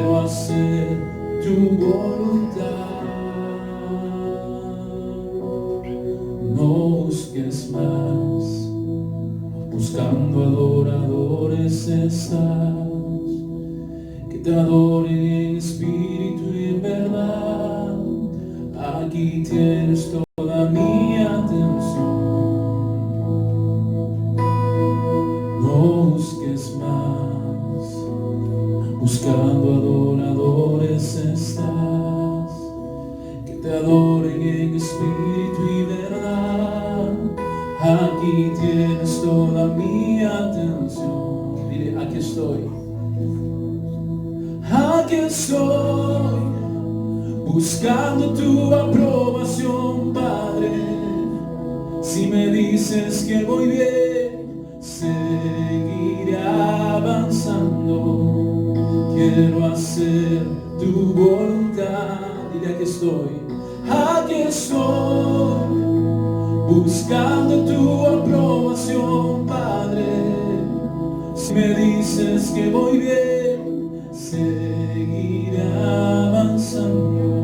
busques más, buscando adoradores estás, que te adoren en espíritu y en verdad. Aquí tienes toda mi atención. No busques más, buscando adoradores estás, que te adoren en espíritu y verdad. Aquí tienes toda mi atención. Dile, aquí estoy. Aquí estoy, buscando tu aprobación, Padre. Si me dices que voy bien, seguiré avanzando. Quiero hacer tu voluntad. Dile, aquí estoy. Aquí estoy, buscando tu aprobación, Padre. Si me dices que voy bien, seguiré avanzando.